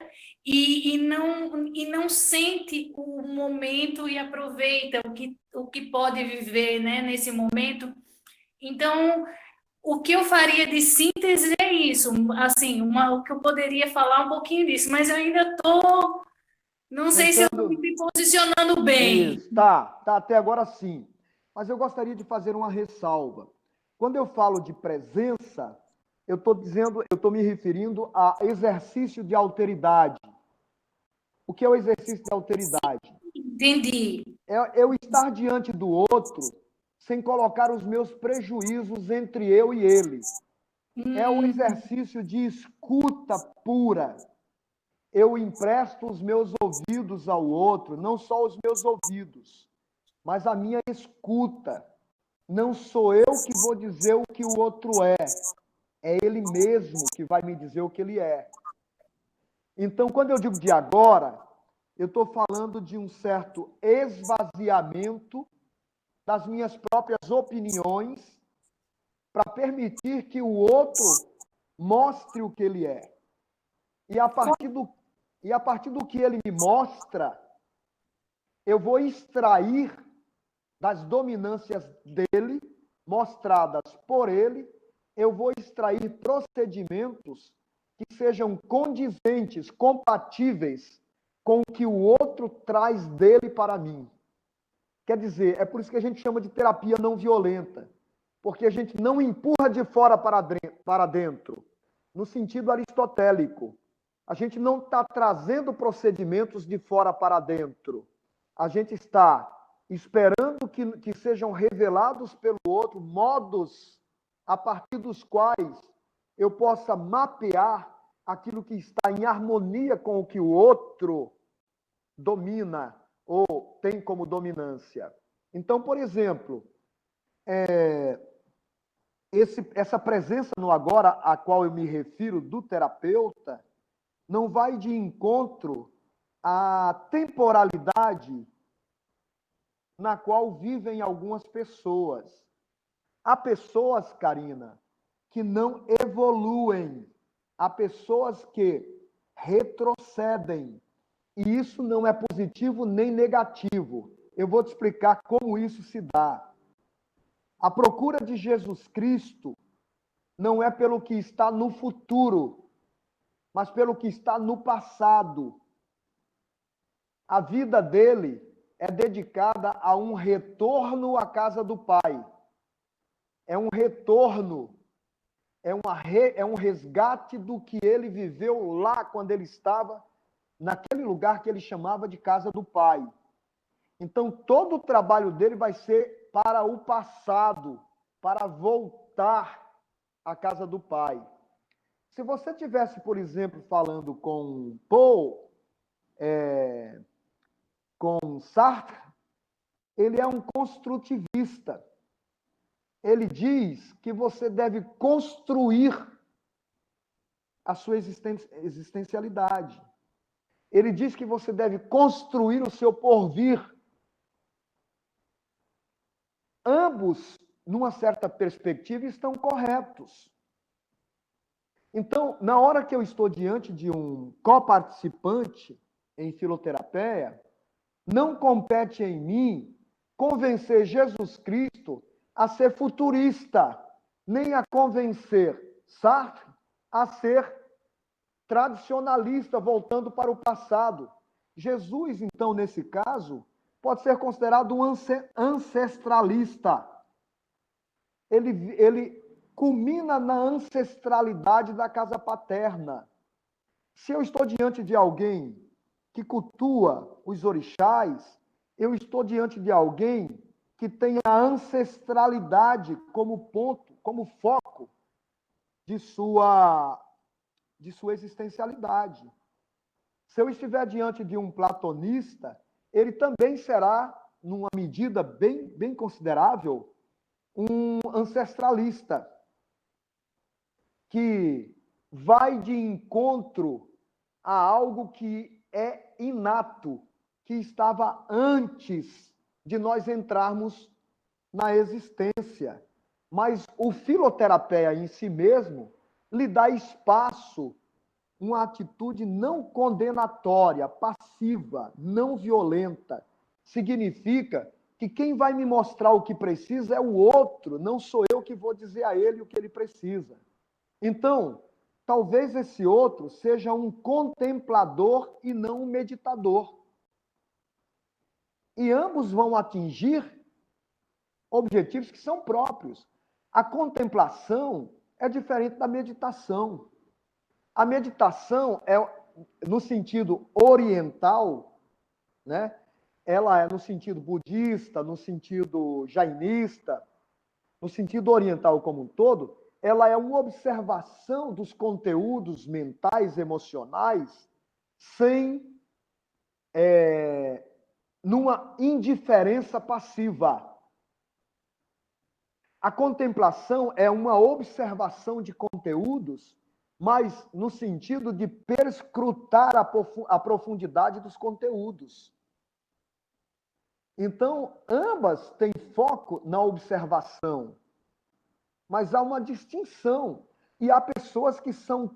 e não sente o momento e aproveita o que pode viver, né, nesse momento. Então, o que eu faria de síntese é isso, assim, o que eu poderia falar um pouquinho disso, mas eu ainda estou, não sei se eu estou me posicionando bem. Isso, tá até agora sim. Mas eu gostaria de fazer uma ressalva. Quando eu falo de presença, eu estou me referindo a exercício de alteridade. O que é o exercício de alteridade? Entendi. É eu estar diante do outro sem colocar os meus prejuízos entre eu e ele. É o exercício de escuta pura. Eu empresto os meus ouvidos ao outro, não só os meus ouvidos, mas a minha escuta. Não sou eu que vou dizer o que o outro é ele mesmo que vai me dizer o que ele é. Então, quando eu digo de agora, eu estou falando de um certo esvaziamento das minhas próprias opiniões para permitir que o outro mostre o que ele é. E a partir do que ele me mostra, eu vou extrair das dominâncias dele, mostradas por ele, eu vou extrair procedimentos que sejam condizentes, compatíveis com o que o outro traz dele para mim. Quer dizer, é por isso que a gente chama de terapia não violenta, porque a gente não empurra de fora para dentro, no sentido aristotélico. A gente não está trazendo procedimentos de fora para dentro. A gente está esperando que sejam revelados pelo outro modos a partir dos quais eu possa mapear aquilo que está em harmonia com o que o outro domina ou tem como dominância. Então, por exemplo, essa presença no agora, a qual eu me refiro, do terapeuta, não vai de encontro à temporalidade na qual vivem algumas pessoas. Há pessoas, Karina, que não evoluem. Há pessoas que retrocedem. E isso não é positivo nem negativo. Eu vou te explicar como isso se dá. A procura de Jesus Cristo não é pelo que está no futuro, mas pelo que está no passado. A vida dele é dedicada a um retorno à casa do Pai. É um retorno, é um resgate do que ele viveu lá quando ele estava naquele lugar que ele chamava de casa do Pai. Então, todo o trabalho dele vai ser para o passado, para voltar à casa do Pai. Se você tivesse, por exemplo, falando com Paul, com Sartre, ele é um construtivista. Ele diz que você deve construir a sua existencialidade. Ele diz que você deve construir o seu porvir. Ambos, numa certa perspectiva, estão corretos. Então, na hora que eu estou diante de um coparticipante em filoterapeia, não compete em mim convencer Jesus Cristo a ser futurista, nem a convencer Sartre a ser tradicionalista, voltando para o passado. Jesus, então, nesse caso, pode ser considerado um ancestralista. Ele culmina na ancestralidade da casa paterna. Se eu estou diante de alguém que cultua os orixás, eu estou diante de alguém que tem a ancestralidade como ponto, como foco de sua existencialidade. Se eu estiver diante de um platonista, ele também será, numa medida bem considerável, um ancestralista, que vai de encontro a algo que é inato, que estava antes de nós entrarmos na existência. Mas o filoterapeia em si mesmo lhe dá espaço, uma atitude não condenatória, passiva, não violenta. Significa que quem vai me mostrar o que precisa é o outro, não sou eu que vou dizer a ele o que ele precisa. Então, talvez esse outro seja um contemplador e não um meditador. E ambos vão atingir objetivos que são próprios. A contemplação é diferente da meditação. A meditação é, no sentido oriental, né? Ela é no sentido budista, no sentido jainista, no sentido oriental como um todo, ela é uma observação dos conteúdos mentais, emocionais, sem numa indiferença passiva. A contemplação é uma observação de conteúdos, mas no sentido de perscrutar a profundidade dos conteúdos. Então, ambas têm foco na observação, mas há uma distinção. E há pessoas que são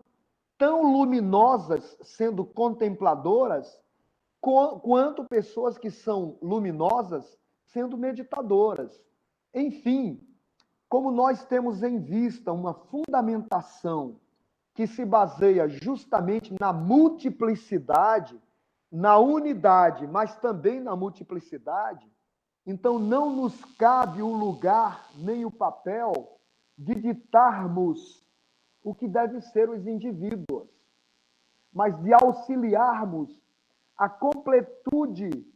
tão luminosas sendo contempladoras, quanto pessoas que são luminosas sendo meditadoras. Enfim, como nós temos em vista uma fundamentação que se baseia justamente na multiplicidade, na unidade, mas também na multiplicidade, então não nos cabe o lugar nem o papel de ditarmos o que devem ser os indivíduos, mas de auxiliarmos a completude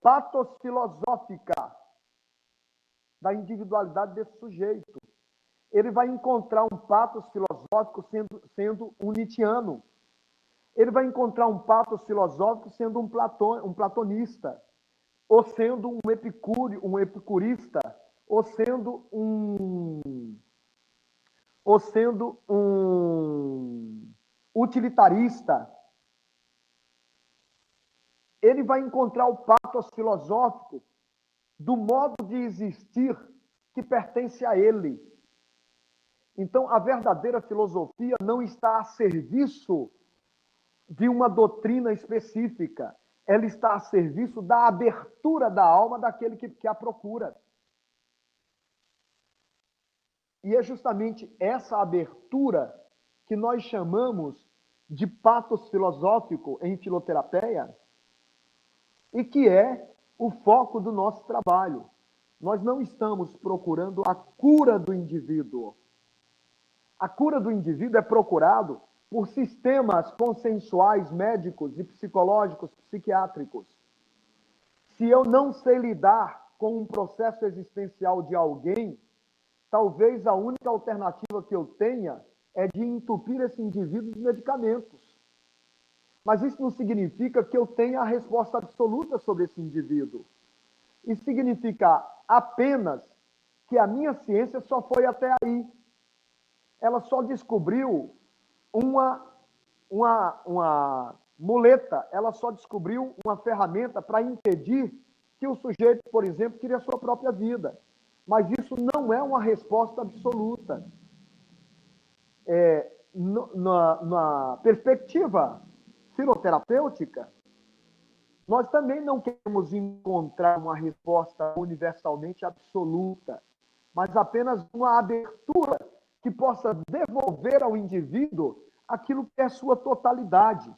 patosfilosófica da individualidade desse sujeito. Ele vai encontrar um patos filosófico sendo um nietzschiano. Ele vai encontrar um patos filosófico sendo um platonista, ou sendo um epicurista, ou sendo um utilitarista. Ele vai encontrar o patos filosófico do modo de existir que pertence a ele. Então, a verdadeira filosofia não está a serviço de uma doutrina específica. Ela está a serviço da abertura da alma daquele que a procura. E é justamente essa abertura que nós chamamos de patos filosófico em filoterapeia e que é o foco do nosso trabalho. Nós não estamos procurando a cura do indivíduo. A cura do indivíduo é procurado por sistemas consensuais médicos e psicológicos, psiquiátricos. Se eu não sei lidar com um processo existencial de alguém, talvez a única alternativa que eu tenha é de entupir esse indivíduo de medicamentos. Mas isso não significa que eu tenha a resposta absoluta sobre esse indivíduo. Isso significa apenas que a minha ciência só foi até aí. Ela só descobriu uma muleta, ela só descobriu uma ferramenta para impedir que o sujeito, por exemplo, tire a sua própria vida. Mas isso não é uma resposta absoluta. Na perspectiva filoterapêutica, nós também não queremos encontrar uma resposta universalmente absoluta, mas apenas uma abertura que possa devolver ao indivíduo aquilo que é sua totalidade.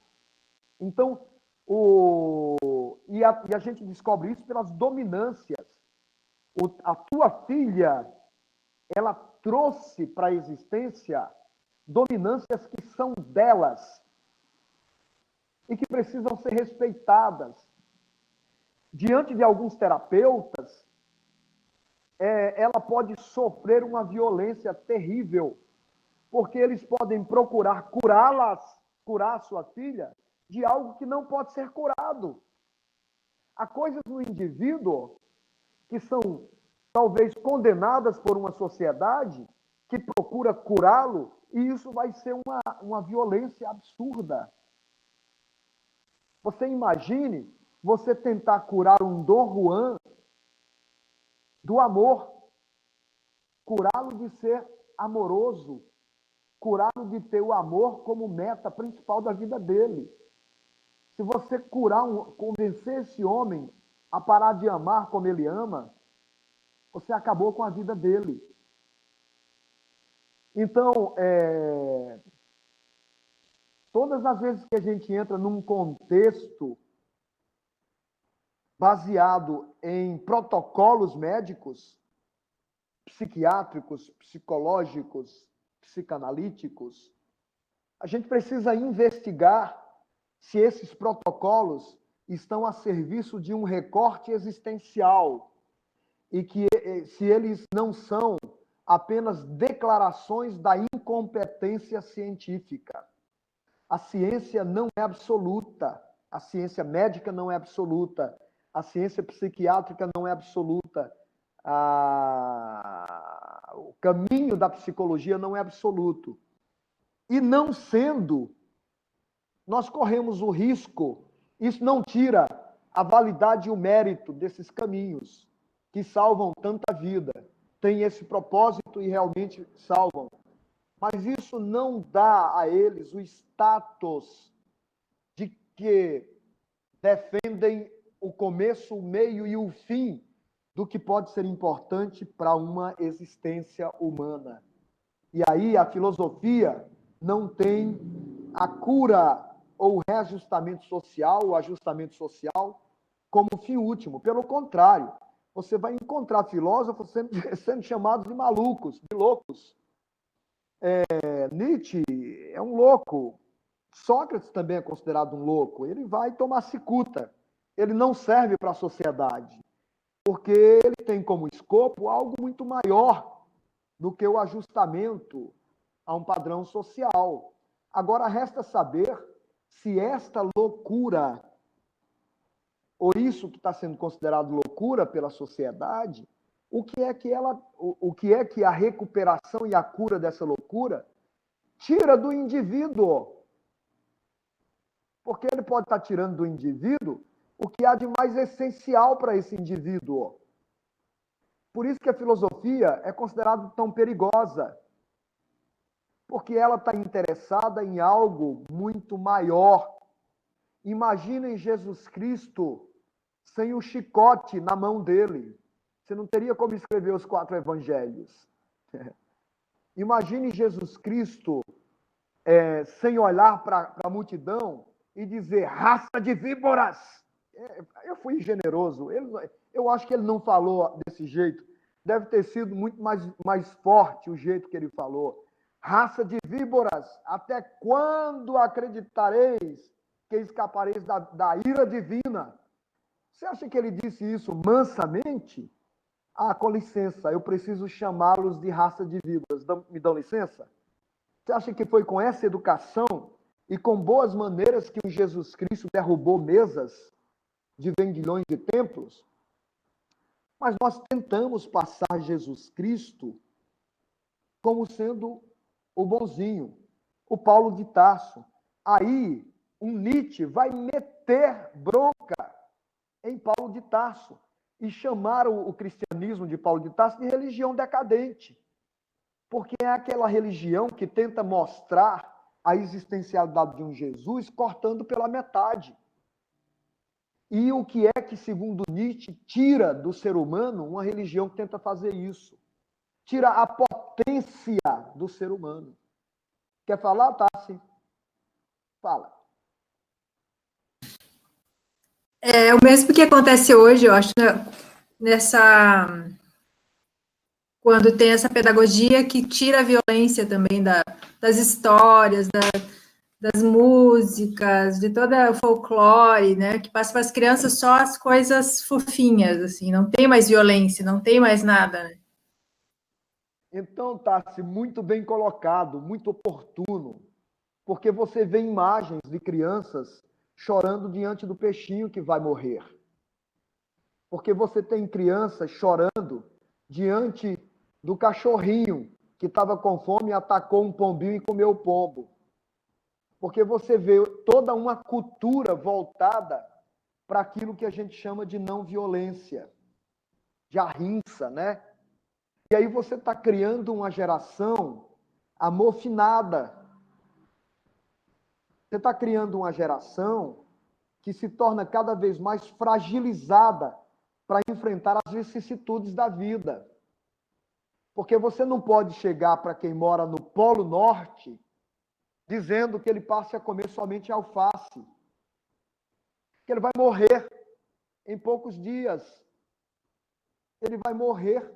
Então, a gente descobre isso pelas dominâncias. A tua filha, ela trouxe para a existência dominâncias que são delas e que precisam ser respeitadas. Diante de alguns terapeutas, ela pode sofrer uma violência terrível, porque eles podem procurar curar a sua filha de algo que não pode ser curado. Há coisas no indivíduo que são talvez condenadas por uma sociedade que procura curá-lo, e isso vai ser uma violência absurda. Você imagine você tentar curar um Dom Juan do amor, curá-lo de ser amoroso, curá-lo de ter o amor como meta principal da vida dele. Se você convencer esse homem a parar de amar como ele ama, você acabou com a vida dele. Então, todas as vezes que a gente entra num contexto baseado em protocolos médicos, psiquiátricos, psicológicos, psicanalíticos, a gente precisa investigar se esses protocolos estão a serviço de um recorte existencial e que se eles não são apenas declarações da incompetência científica. A ciência não é absoluta, a ciência médica não é absoluta, a ciência psiquiátrica não é absoluta, o caminho da psicologia não é absoluto. E não sendo, nós corremos o risco, isso não tira a validade e o mérito desses caminhos que salvam tanta vida, têm esse propósito e realmente salvam. Mas isso não dá a eles o status de que defendem o começo, o meio e o fim do que pode ser importante para uma existência humana. E aí a filosofia não tem a cura ou o reajustamento social, o ajustamento social, como fim último. Pelo contrário, você vai encontrar filósofos sendo chamados de malucos, de loucos. Nietzsche é um louco. Sócrates também é considerado um louco. Ele vai tomar cicuta. Ele não serve para a sociedade, porque ele tem como escopo algo muito maior do que o ajustamento a um padrão social. Agora, resta saber se esta loucura, ou isso que está sendo considerado loucura pela sociedade, o que é que a recuperação e a cura dessa loucura tira do indivíduo. Porque ele pode estar tirando do indivíduo o que há de mais essencial para esse indivíduo. Por isso que a filosofia é considerada tão perigosa. Porque ela está interessada em algo muito maior. Imaginem Jesus Cristo sem o chicote na mão dele. Você não teria como escrever os 4 evangelhos. Imagine Jesus Cristo sem olhar para a multidão e dizer, raça de víboras. Eu fui generoso. Eu acho que ele não falou desse jeito. Deve ter sido muito mais forte o jeito que ele falou. Raça de víboras, até quando acreditareis que escapareis da ira divina? Você acha que ele disse isso mansamente? Com licença, eu preciso chamá-los de raça de víboras. Me dão licença? Você acha que foi com essa educação e com boas maneiras que o Jesus Cristo derrubou mesas de vendilhões de templos? Mas nós tentamos passar Jesus Cristo como sendo o bonzinho, o Paulo de Tarso. Aí, um Nietzsche vai meter bronca em Paulo de Tarso e chamar o cristianismo de Paulo de Tarso de religião decadente, porque é aquela religião que tenta mostrar a existencialidade de um Jesus cortando pela metade. E o que é que, segundo Nietzsche, tira do ser humano uma religião que tenta fazer isso? Tira a potência do ser humano. Quer falar, Tassi? Fala. É o mesmo que acontece hoje, eu acho, nessa... Quando tem essa pedagogia que tira a violência também das histórias, das músicas, de todo o folclore, né? Que passa para as crianças só as coisas fofinhas, assim, não tem mais violência, não tem mais nada, né? Então, Tassi, muito bem colocado, muito oportuno, porque você vê imagens de crianças chorando diante do peixinho que vai morrer. Porque você tem crianças chorando diante do cachorrinho que estava com fome e atacou um pombinho e comeu o pombo. Porque você vê toda uma cultura voltada para aquilo que a gente chama de não violência, de ahimsa, né? E aí você está criando uma geração amofinada. Você está criando uma geração que se torna cada vez mais fragilizada para enfrentar as vicissitudes da vida. Porque você não pode chegar para quem mora no Polo Norte dizendo que ele passe a comer somente alface, que ele vai morrer em poucos dias. Ele vai morrer.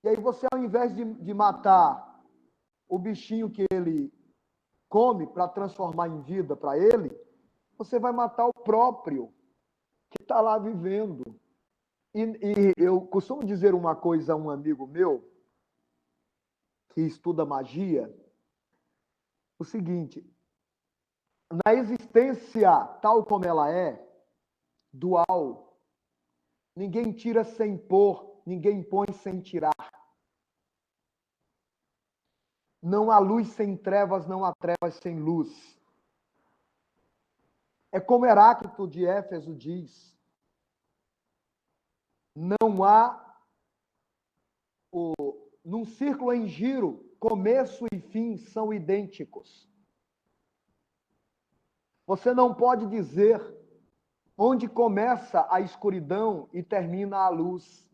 E aí você, ao invés de matar o bichinho que ele come para transformar em vida para ele, você vai matar o próprio que está lá vivendo. E eu costumo dizer uma coisa a um amigo meu que estuda magia, o seguinte: na existência tal como ela é, dual, ninguém tira sem pôr, ninguém põe sem tirar. Não há luz sem trevas, não há trevas sem luz. É como Heráclito de Éfeso diz: não há, num círculo em giro, começo e fim são idênticos. Você não pode dizer onde começa a escuridão e termina a luz.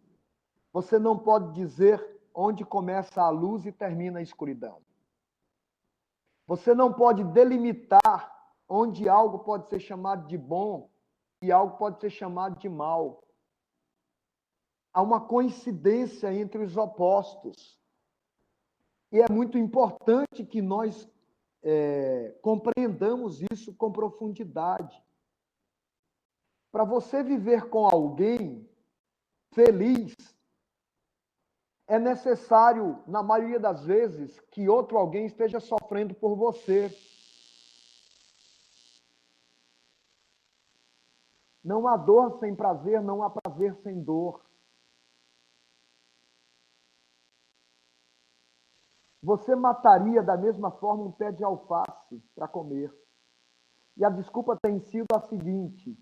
Você não pode dizer onde começa a luz e termina a escuridão. Você não pode delimitar onde algo pode ser chamado de bom e algo pode ser chamado de mal. Há uma coincidência entre os opostos. E é muito importante que nós compreendamos isso com profundidade. Para você viver com alguém feliz, é necessário, na maioria das vezes, que outro alguém esteja sofrendo por você. Não há dor sem prazer, não há prazer sem dor. Você mataria da mesma forma um pé de alface para comer. E a desculpa tem sido a seguinte: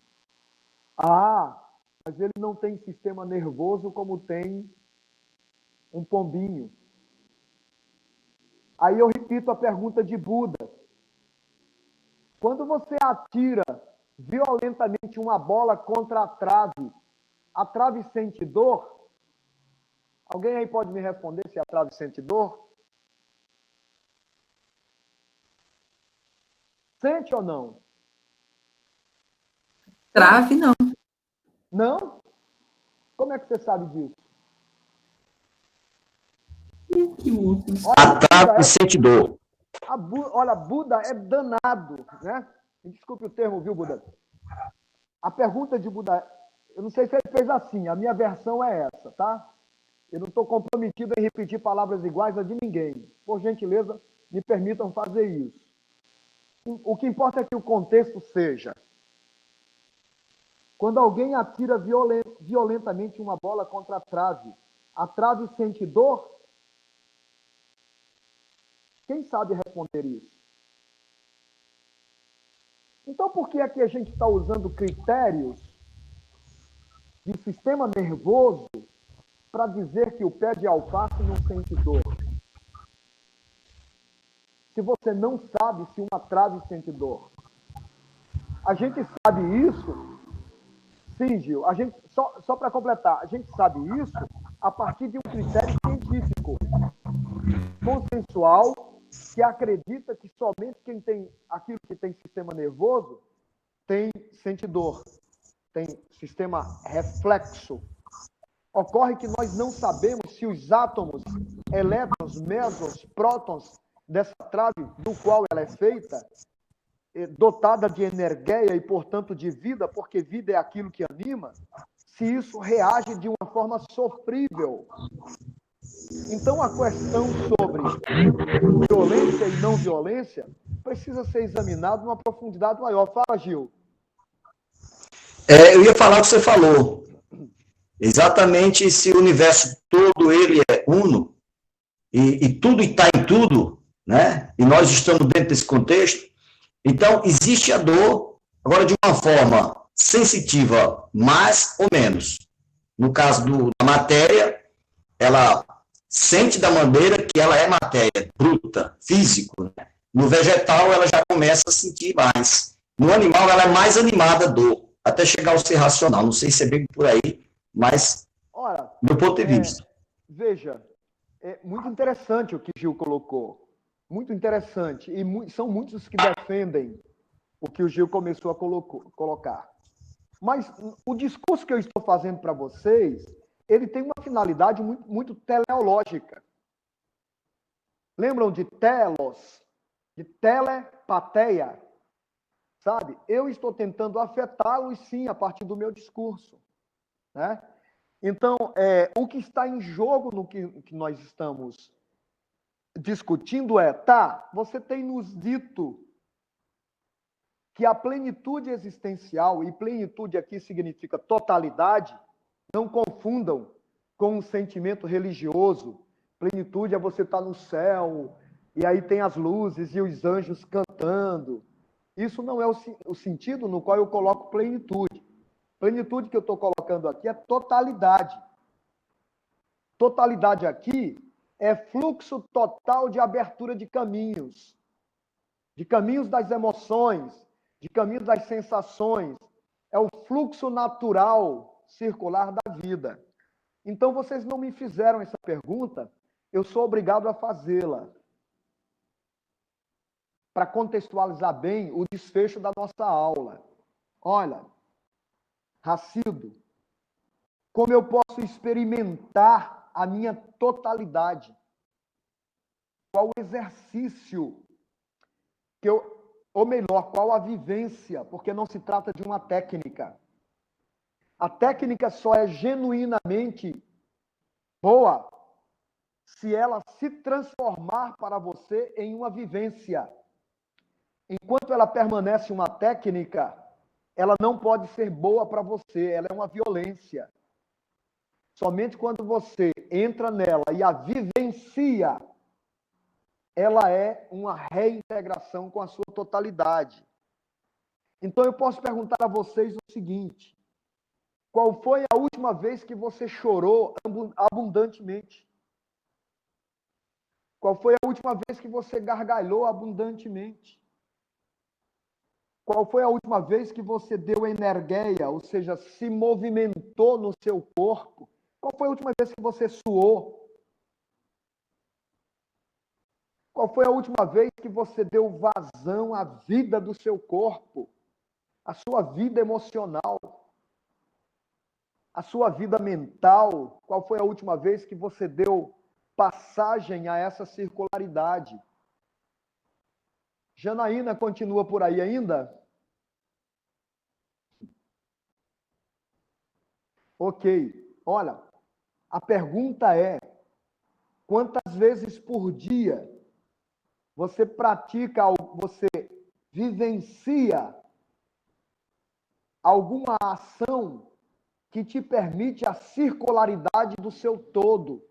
mas ele não tem sistema nervoso como tem um pombinho. Aí eu repito a pergunta de Buda. Quando você atira violentamente uma bola contra a trave sente dor? Alguém aí pode me responder se a trave sente dor? Sente ou não? Trave, não. Não? Como é que você sabe disso? A trave sente dor. Olha, Buda é danado, né? Desculpe o termo, viu, Buda? A pergunta de Buda, eu não sei se ele fez assim, a minha versão é essa, tá? Eu não estou comprometido em repetir palavras iguais a de ninguém. por gentileza, me permitam fazer isso. O que importa é que o contexto seja: quando alguém atira violentamente uma bola contra a trave sente dor? Quem sabe responder isso? Então, por que é que a gente está usando critérios de sistema nervoso para dizer que o pé de alface não sente dor? Se você não sabe se uma trave sente dor. A gente sabe isso, sim, Gil, só para completar, a gente sabe isso a partir de um critério científico, consensual, que acredita que somente quem tem aquilo que tem sistema nervoso sente dor, tem sistema reflexo. Ocorre que nós não sabemos se os átomos, elétrons, mesons, prótons dessa trave do qual ela é feita, dotada de energia e, portanto, de vida, porque vida é aquilo que anima, se isso reage de uma forma sofrível. Então, a questão sobre violência e não violência precisa ser examinada numa profundidade maior. Fala, Gil. Eu ia falar o que você falou. Exatamente, se o universo todo ele é uno, e tudo está em tudo, né? E nós estamos dentro desse contexto, então existe a dor, agora de uma forma sensitiva, mais ou menos. No caso da matéria, ela sente da maneira que ela é matéria, bruta, físico. Né? No vegetal, ela já começa a sentir mais. No animal, ela é mais animada a dor, até chegar ao ser racional. Não sei se é bem por aí, mas, ora, do ponto de vista. Veja, é muito interessante o que Gil colocou. Muito interessante. E são muitos os que defendem o que o Gil começou a colocar. Mas o discurso que eu estou fazendo para vocês, ele tem uma finalidade muito, muito teleológica. Lembram de telos? De telepateia? Sabe? Eu estou tentando afetá-los, sim, a partir do meu discurso. Né? Então, o que está em jogo no que nós estamos discutindo você tem nos dito que a plenitude existencial, e plenitude aqui significa totalidade, não confundam com um sentimento religioso. Plenitude é você estar no céu, e aí tem as luzes e os anjos cantando. Isso não é o sentido no qual eu coloco plenitude. Plenitude que eu estou colocando aqui é totalidade. Totalidade aqui é fluxo total de abertura de caminhos das emoções, de caminhos das sensações. É o fluxo natural circular da vida. Então, vocês não me fizeram essa pergunta, eu sou obrigado a fazê-la, para contextualizar bem o desfecho da nossa aula. Olha, Racido, como eu posso experimentar a minha totalidade? Qual o exercício ou melhor, qual a vivência? Porque não se trata de uma técnica. A técnica só é genuinamente boa se ela se transformar para você em uma vivência. Enquanto ela permanece uma técnica, ela não pode ser boa para você, ela é uma violência. Somente quando você entra nela e a vivencia, ela é uma reintegração com a sua totalidade. Então, eu posso perguntar a vocês o seguinte: qual foi a última vez que você chorou abundantemente? Qual foi a última vez que você gargalhou abundantemente? Qual foi a última vez que você deu energia, ou seja, se movimentou no seu corpo? Qual foi a última vez que você suou? Qual foi a última vez que você deu vazão à vida do seu corpo, à sua vida emocional, à sua vida mental? Qual foi a última vez que você deu passagem a essa circularidade? Janaína continua por aí ainda? Ok. Olha, a pergunta é: quantas vezes por dia você pratica, você vivencia alguma ação que te permite a circularidade do seu todo.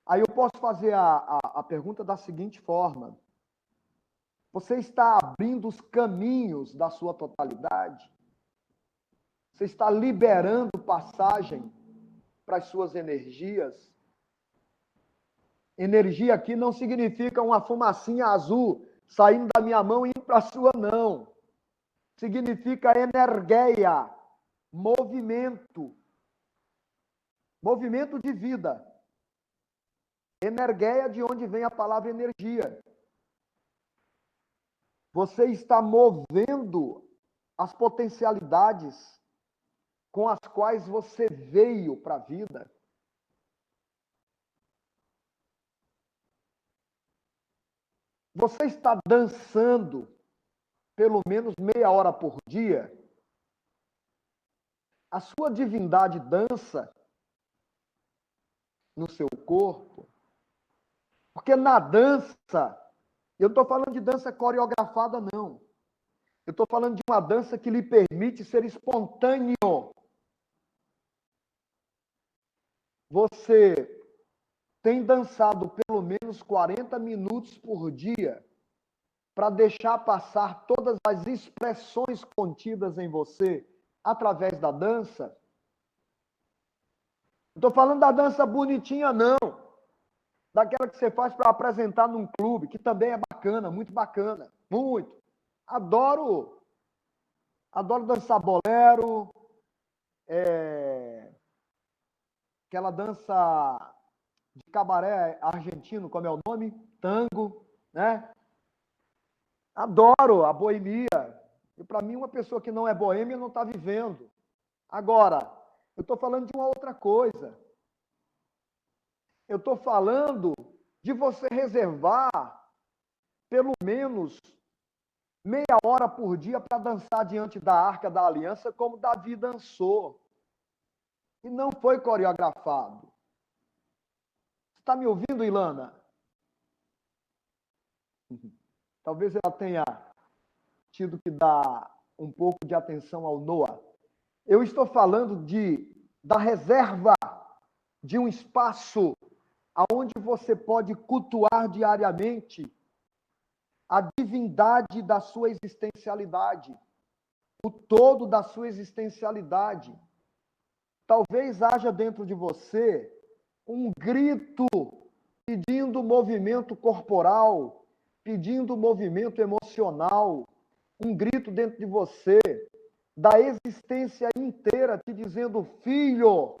Aí eu posso fazer a pergunta da seguinte forma: você está abrindo os caminhos da sua totalidade? Você está liberando passagem para as suas energias? Energia aqui não significa uma fumacinha azul saindo da minha mão e indo para a sua, não. Significa energeia, movimento. Movimento de vida. Energeia, de onde vem a palavra energia. Você está movendo as potencialidades com as quais você veio para a vida. Você está dançando pelo menos meia hora por dia. A sua divindade dança no seu corpo. Porque na dança, eu não estou falando de dança coreografada, não. Eu estou falando de uma dança que lhe permite ser espontâneo. Você tem dançado pelo menos 40 minutos por dia para deixar passar todas as expressões contidas em você através da dança? Não estou falando da dança bonitinha, não. Daquela que você faz para apresentar num clube, que também é bacana, muito bacana. Muito. Adoro dançar bolero, aquela dança de cabaré argentino, como é o nome? Tango, né? Adoro a boemia. E para mim, uma pessoa que não é boêmia não está vivendo. Agora, eu estou falando de uma outra coisa. Eu estou falando de você reservar pelo menos meia hora por dia para dançar diante da Arca da Aliança, como Davi dançou. E não foi coreografado. Está me ouvindo, Ilana? Talvez ela tenha tido que dar um pouco de atenção ao Noah. Eu estou falando da reserva de um espaço aonde você pode cultuar diariamente a divindade da sua existencialidade, o todo da sua existencialidade. Talvez haja dentro de você um grito pedindo movimento corporal, pedindo movimento emocional, um grito dentro de você da existência inteira te dizendo: filho,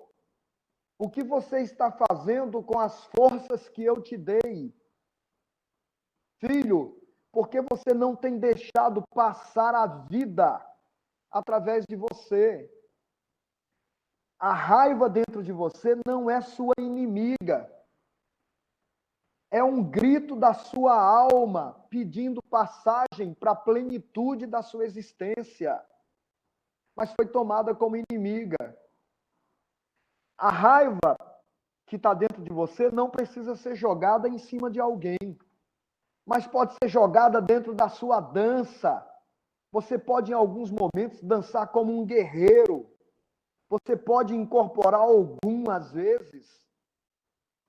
o que você está fazendo com as forças que eu te dei? Filho, por que você não tem deixado passar a vida através de você? A raiva dentro de você não é sua inimiga. É um grito da sua alma pedindo passagem para a plenitude da sua existência. Mas foi tomada como inimiga. A raiva que está dentro de você não precisa ser jogada em cima de alguém, mas pode ser jogada dentro da sua dança. Você pode, em alguns momentos, dançar como um guerreiro. Você pode incorporar algumas vezes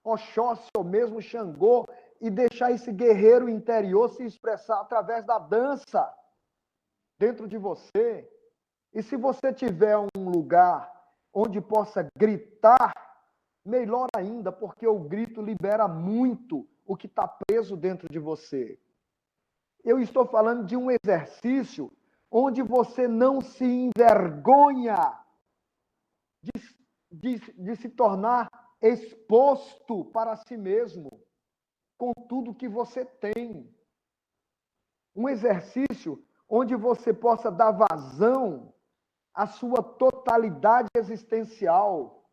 Oxóssi ou mesmo Xangô e deixar esse guerreiro interior se expressar através da dança dentro de você. E se você tiver um lugar onde possa gritar, melhor ainda, porque o grito libera muito o que está preso dentro de você. Eu estou falando de um exercício onde você não se envergonha de se tornar exposto para si mesmo, com tudo que você tem. Um exercício onde você possa dar vazão à sua totalidade existencial.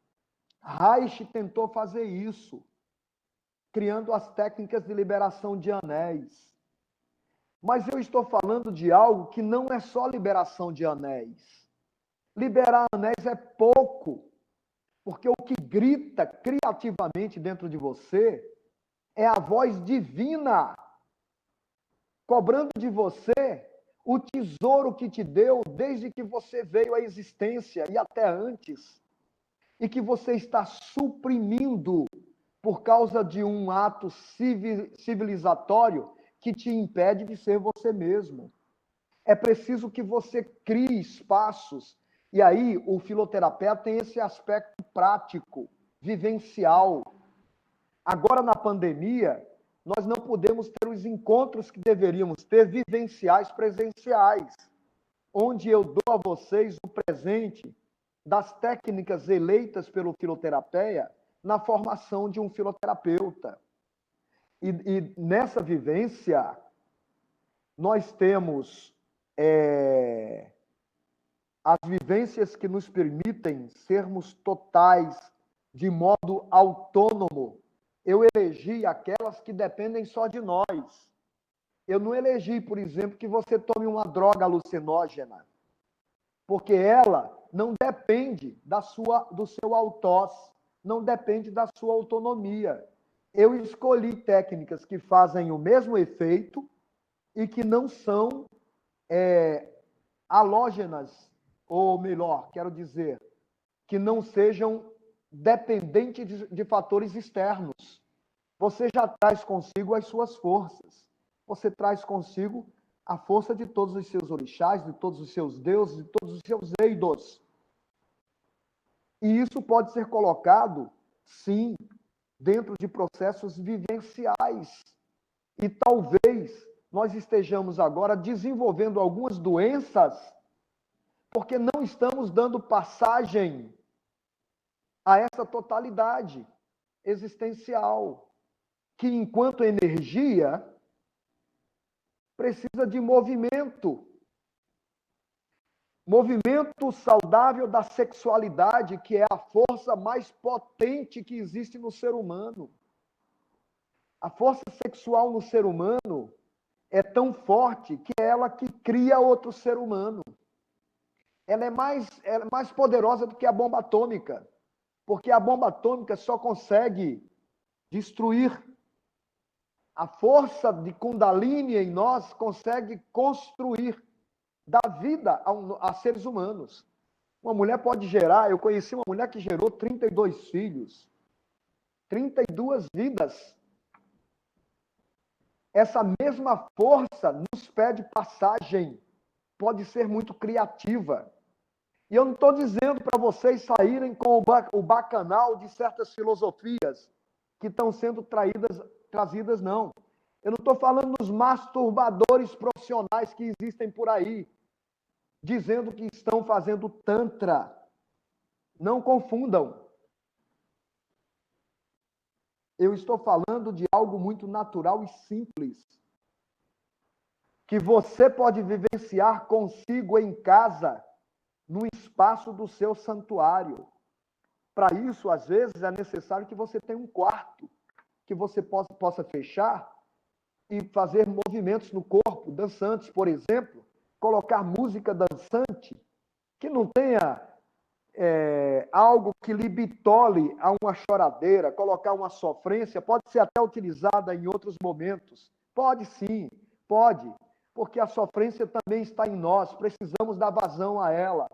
Reich tentou fazer isso, criando as técnicas de liberação de anéis. Mas eu estou falando de algo que não é só liberação de anéis. Liberar anéis é pouco, porque o que grita criativamente dentro de você É a voz divina cobrando de você o tesouro que te deu desde que você veio à existência e até antes, e que você está suprimindo por causa de um ato civilizatório que te impede de ser você mesmo. É preciso que você crie espaços, e aí o filoterapeuta tem esse aspecto prático, vivencial. Agora, na pandemia, nós não podemos ter os encontros que deveríamos ter vivenciais presenciais, onde eu dou a vocês o presente das técnicas eleitas pelo filoterapeuta na formação de um filoterapeuta. E nessa vivência, nós temos as vivências que nos permitem sermos totais, de modo autônomo. Eu elegi aquelas que dependem só de nós. Eu não elegi, por exemplo, que você tome uma droga alucinógena, porque ela não depende do seu autós, não depende da sua autonomia. Eu escolhi técnicas que fazem o mesmo efeito e que não são halógenas, ou melhor, quero dizer, que não sejam dependentes de fatores externos. Você já traz consigo as suas forças. Você traz consigo a força de todos os seus orixás, de todos os seus deuses, de todos os seus eidos. E isso pode ser colocado, sim, dentro de processos vivenciais. E talvez nós estejamos agora desenvolvendo algumas doenças porque não estamos dando passagem a essa totalidade existencial, que enquanto energia precisa de movimento. Movimento saudável da sexualidade, que é a força mais potente que existe no ser humano. A força sexual no ser humano é tão forte que é ela que cria outro ser humano. Ela é mais poderosa do que a bomba atômica, porque a bomba atômica só consegue destruir. A força de Kundalini em nós consegue construir, dar vida a seres humanos. Uma mulher pode gerar, eu conheci uma mulher que gerou 32 filhos, 32 vidas. Essa mesma força nos pede passagem, pode ser muito criativa. E eu não estou dizendo para vocês saírem com o bacanal de certas filosofias que estão sendo trazidas, não. Eu não estou falando dos masturbadores profissionais que existem por aí, dizendo que estão fazendo tantra. Não confundam. Eu estou falando de algo muito natural e simples, que você pode vivenciar consigo em casa, no espaço do seu santuário. Para isso, às vezes, é necessário que você tenha um quarto, que você possa fechar e fazer movimentos no corpo, dançantes, por exemplo, colocar música dançante, que não tenha algo que lhe bitole a uma choradeira, colocar uma sofrência, pode ser até utilizada em outros momentos. Pode sim, pode, porque a sofrência também está em nós, precisamos dar vazão a ela.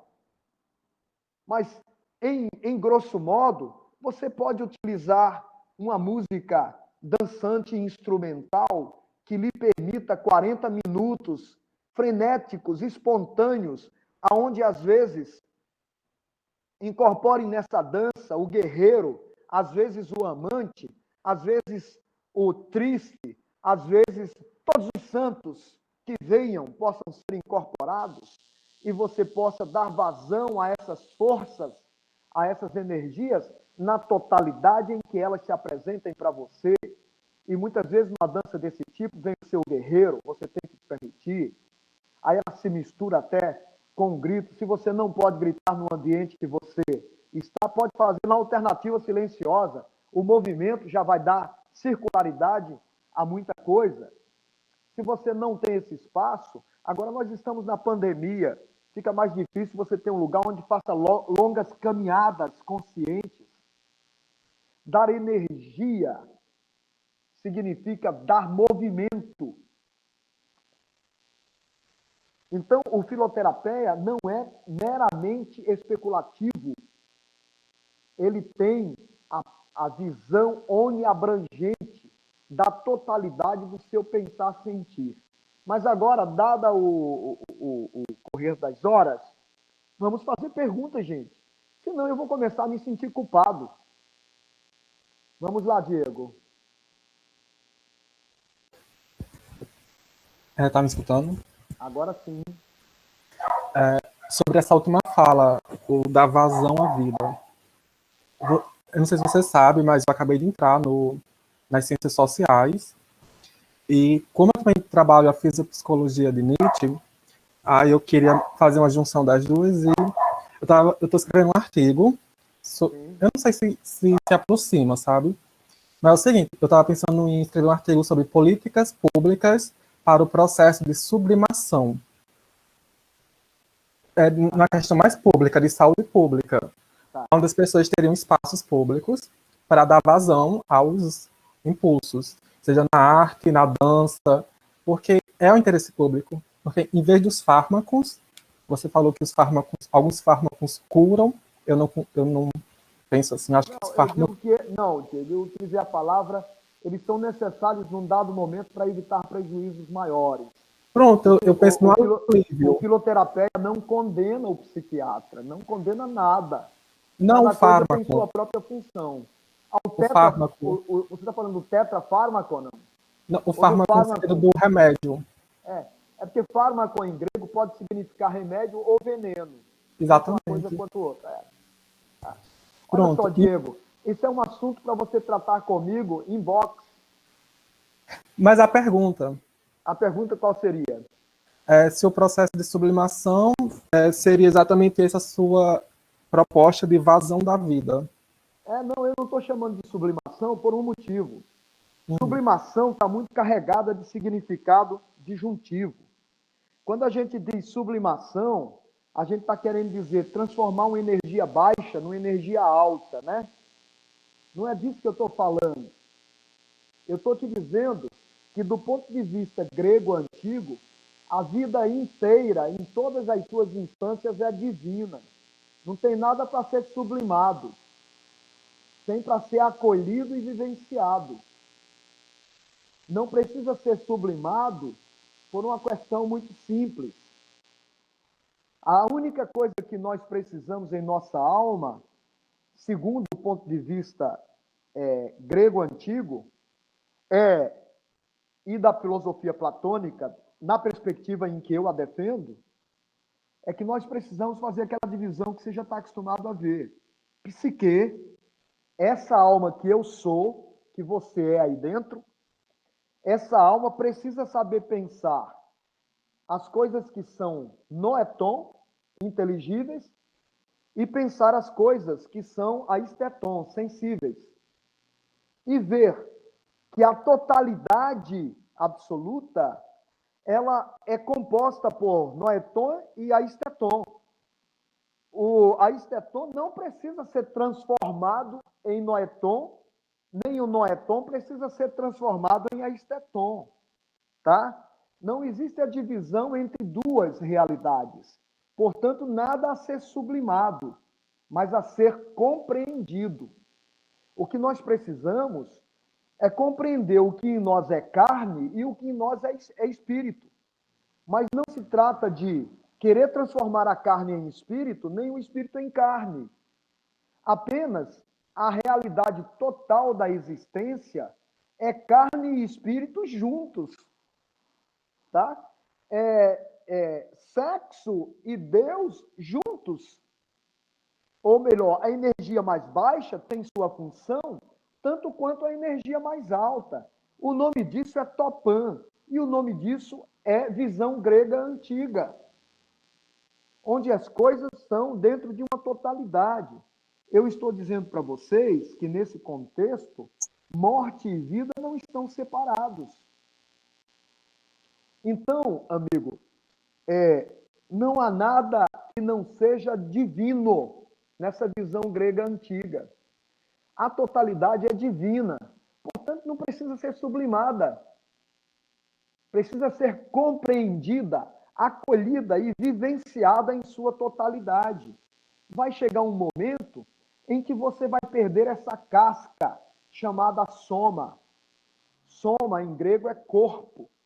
Mas, em grosso modo, você pode utilizar uma música dançante e instrumental que lhe permita 40 minutos frenéticos, espontâneos, aonde às vezes incorpore nessa dança o guerreiro, às vezes o amante, às vezes o triste, às vezes todos os santos que venham possam ser incorporados e você possa dar vazão a essas forças, a essas energias, na totalidade em que elas se apresentem para você. E muitas vezes, numa dança desse tipo, vem o seu guerreiro, você tem que se permitir. Aí ela se mistura até com um grito. Se você não pode gritar no ambiente que você está, pode fazer na alternativa silenciosa. O movimento já vai dar circularidade a muita coisa. Se você não tem esse espaço, agora nós estamos na pandemia, fica mais difícil você ter um lugar onde faça longas caminhadas conscientes, dar energia significa dar movimento. Então, o filoterapeia não é meramente especulativo. Ele tem a visão oniabrangente da totalidade do seu pensar-sentir. Mas agora, dada o correr das horas, vamos fazer perguntas, gente. Senão eu vou começar a me sentir culpado. Vamos lá, Diego. Tá me escutando? Agora sim. Sobre essa última fala, o da vazão à vida. Eu não sei se você sabe, mas eu acabei de entrar nas ciências sociais. E como eu também trabalho a fisiopsicologia de Nietzsche, aí eu queria fazer uma junção das duas e eu estou escrevendo um artigo. Eu não sei se aproxima, sabe? Mas é o seguinte, eu estava pensando em escrever um artigo sobre políticas públicas para o processo de sublimação. Uma questão mais pública, de saúde pública, onde as pessoas teriam espaços públicos para dar vazão aos impulsos, seja na arte, na dança, porque é o interesse público. Porque em vez dos fármacos, você falou que alguns fármacos curam, eu não penso assim, acho que os fármacos... Eu utilizei a palavra, eles são necessários num dado momento para evitar prejuízos maiores. Pronto, eu penso no alívio. O filoterapeia não condena o psiquiatra, não condena nada. Não, Cada o fármaco. coisa tem sua própria função. Fármaco. Você está falando do tetrafármaco ou não? Não, o fármaco no sentido do remédio. É porque fármaco em grego pode significar remédio ou veneno. Exatamente. Uma coisa quanto outra. Pronto. Olha só, Diego, isso é um assunto para você tratar comigo em box. Mas a pergunta Qual seria? Se o processo de sublimação seria exatamente essa sua proposta de vazão da vida. Não, eu não estou chamando de sublimação por um motivo. Sublimação está muito carregada de significado disjuntivo. Quando a gente diz sublimação, a gente está querendo dizer transformar uma energia baixa numa energia alta, né? Não é disso que eu estou falando. Eu estou te dizendo que, do ponto de vista grego antigo, a vida inteira, em todas as suas instâncias, é divina. Não tem nada para ser sublimado. Tem para ser acolhido e vivenciado. Não precisa ser sublimado por uma questão muito simples. A única coisa que nós precisamos em nossa alma, segundo o ponto de vista grego antigo, e da filosofia platônica, na perspectiva em que eu a defendo, é que nós precisamos fazer aquela divisão que você já está acostumado a ver. Psique, essa alma que eu sou, que você é aí dentro, essa alma precisa saber pensar as coisas que são noeton, inteligíveis, e pensar as coisas que são aisteton, sensíveis. E ver que a totalidade absoluta, ela é composta por noeton e aisteton. O aisteton não precisa ser transformado em noeton, nem o noeton precisa ser transformado em aisteton, tá? Não existe a divisão entre duas realidades. Portanto, nada a ser sublimado, mas a ser compreendido. O que nós precisamos é compreender o que em nós é carne e o que em nós é espírito. Mas não se trata de querer transformar a carne em espírito, nem o espírito em carne. Apenas a realidade total da existência é carne e espírito juntos. Tá? Sexo e Deus juntos. Ou melhor, a energia mais baixa tem sua função, tanto quanto a energia mais alta. O nome disso é Topã, e o nome disso é visão grega antiga, onde as coisas são dentro de uma totalidade. Eu estou dizendo para vocês que, nesse contexto, morte e vida não estão separados. Então, amigo, não há nada que não seja divino nessa visão grega antiga. A totalidade é divina. Portanto, não precisa ser sublimada. Precisa ser compreendida, acolhida e vivenciada em sua totalidade. Vai chegar um momento em que você vai perder essa casca chamada soma. Soma, em grego, é corpo, né?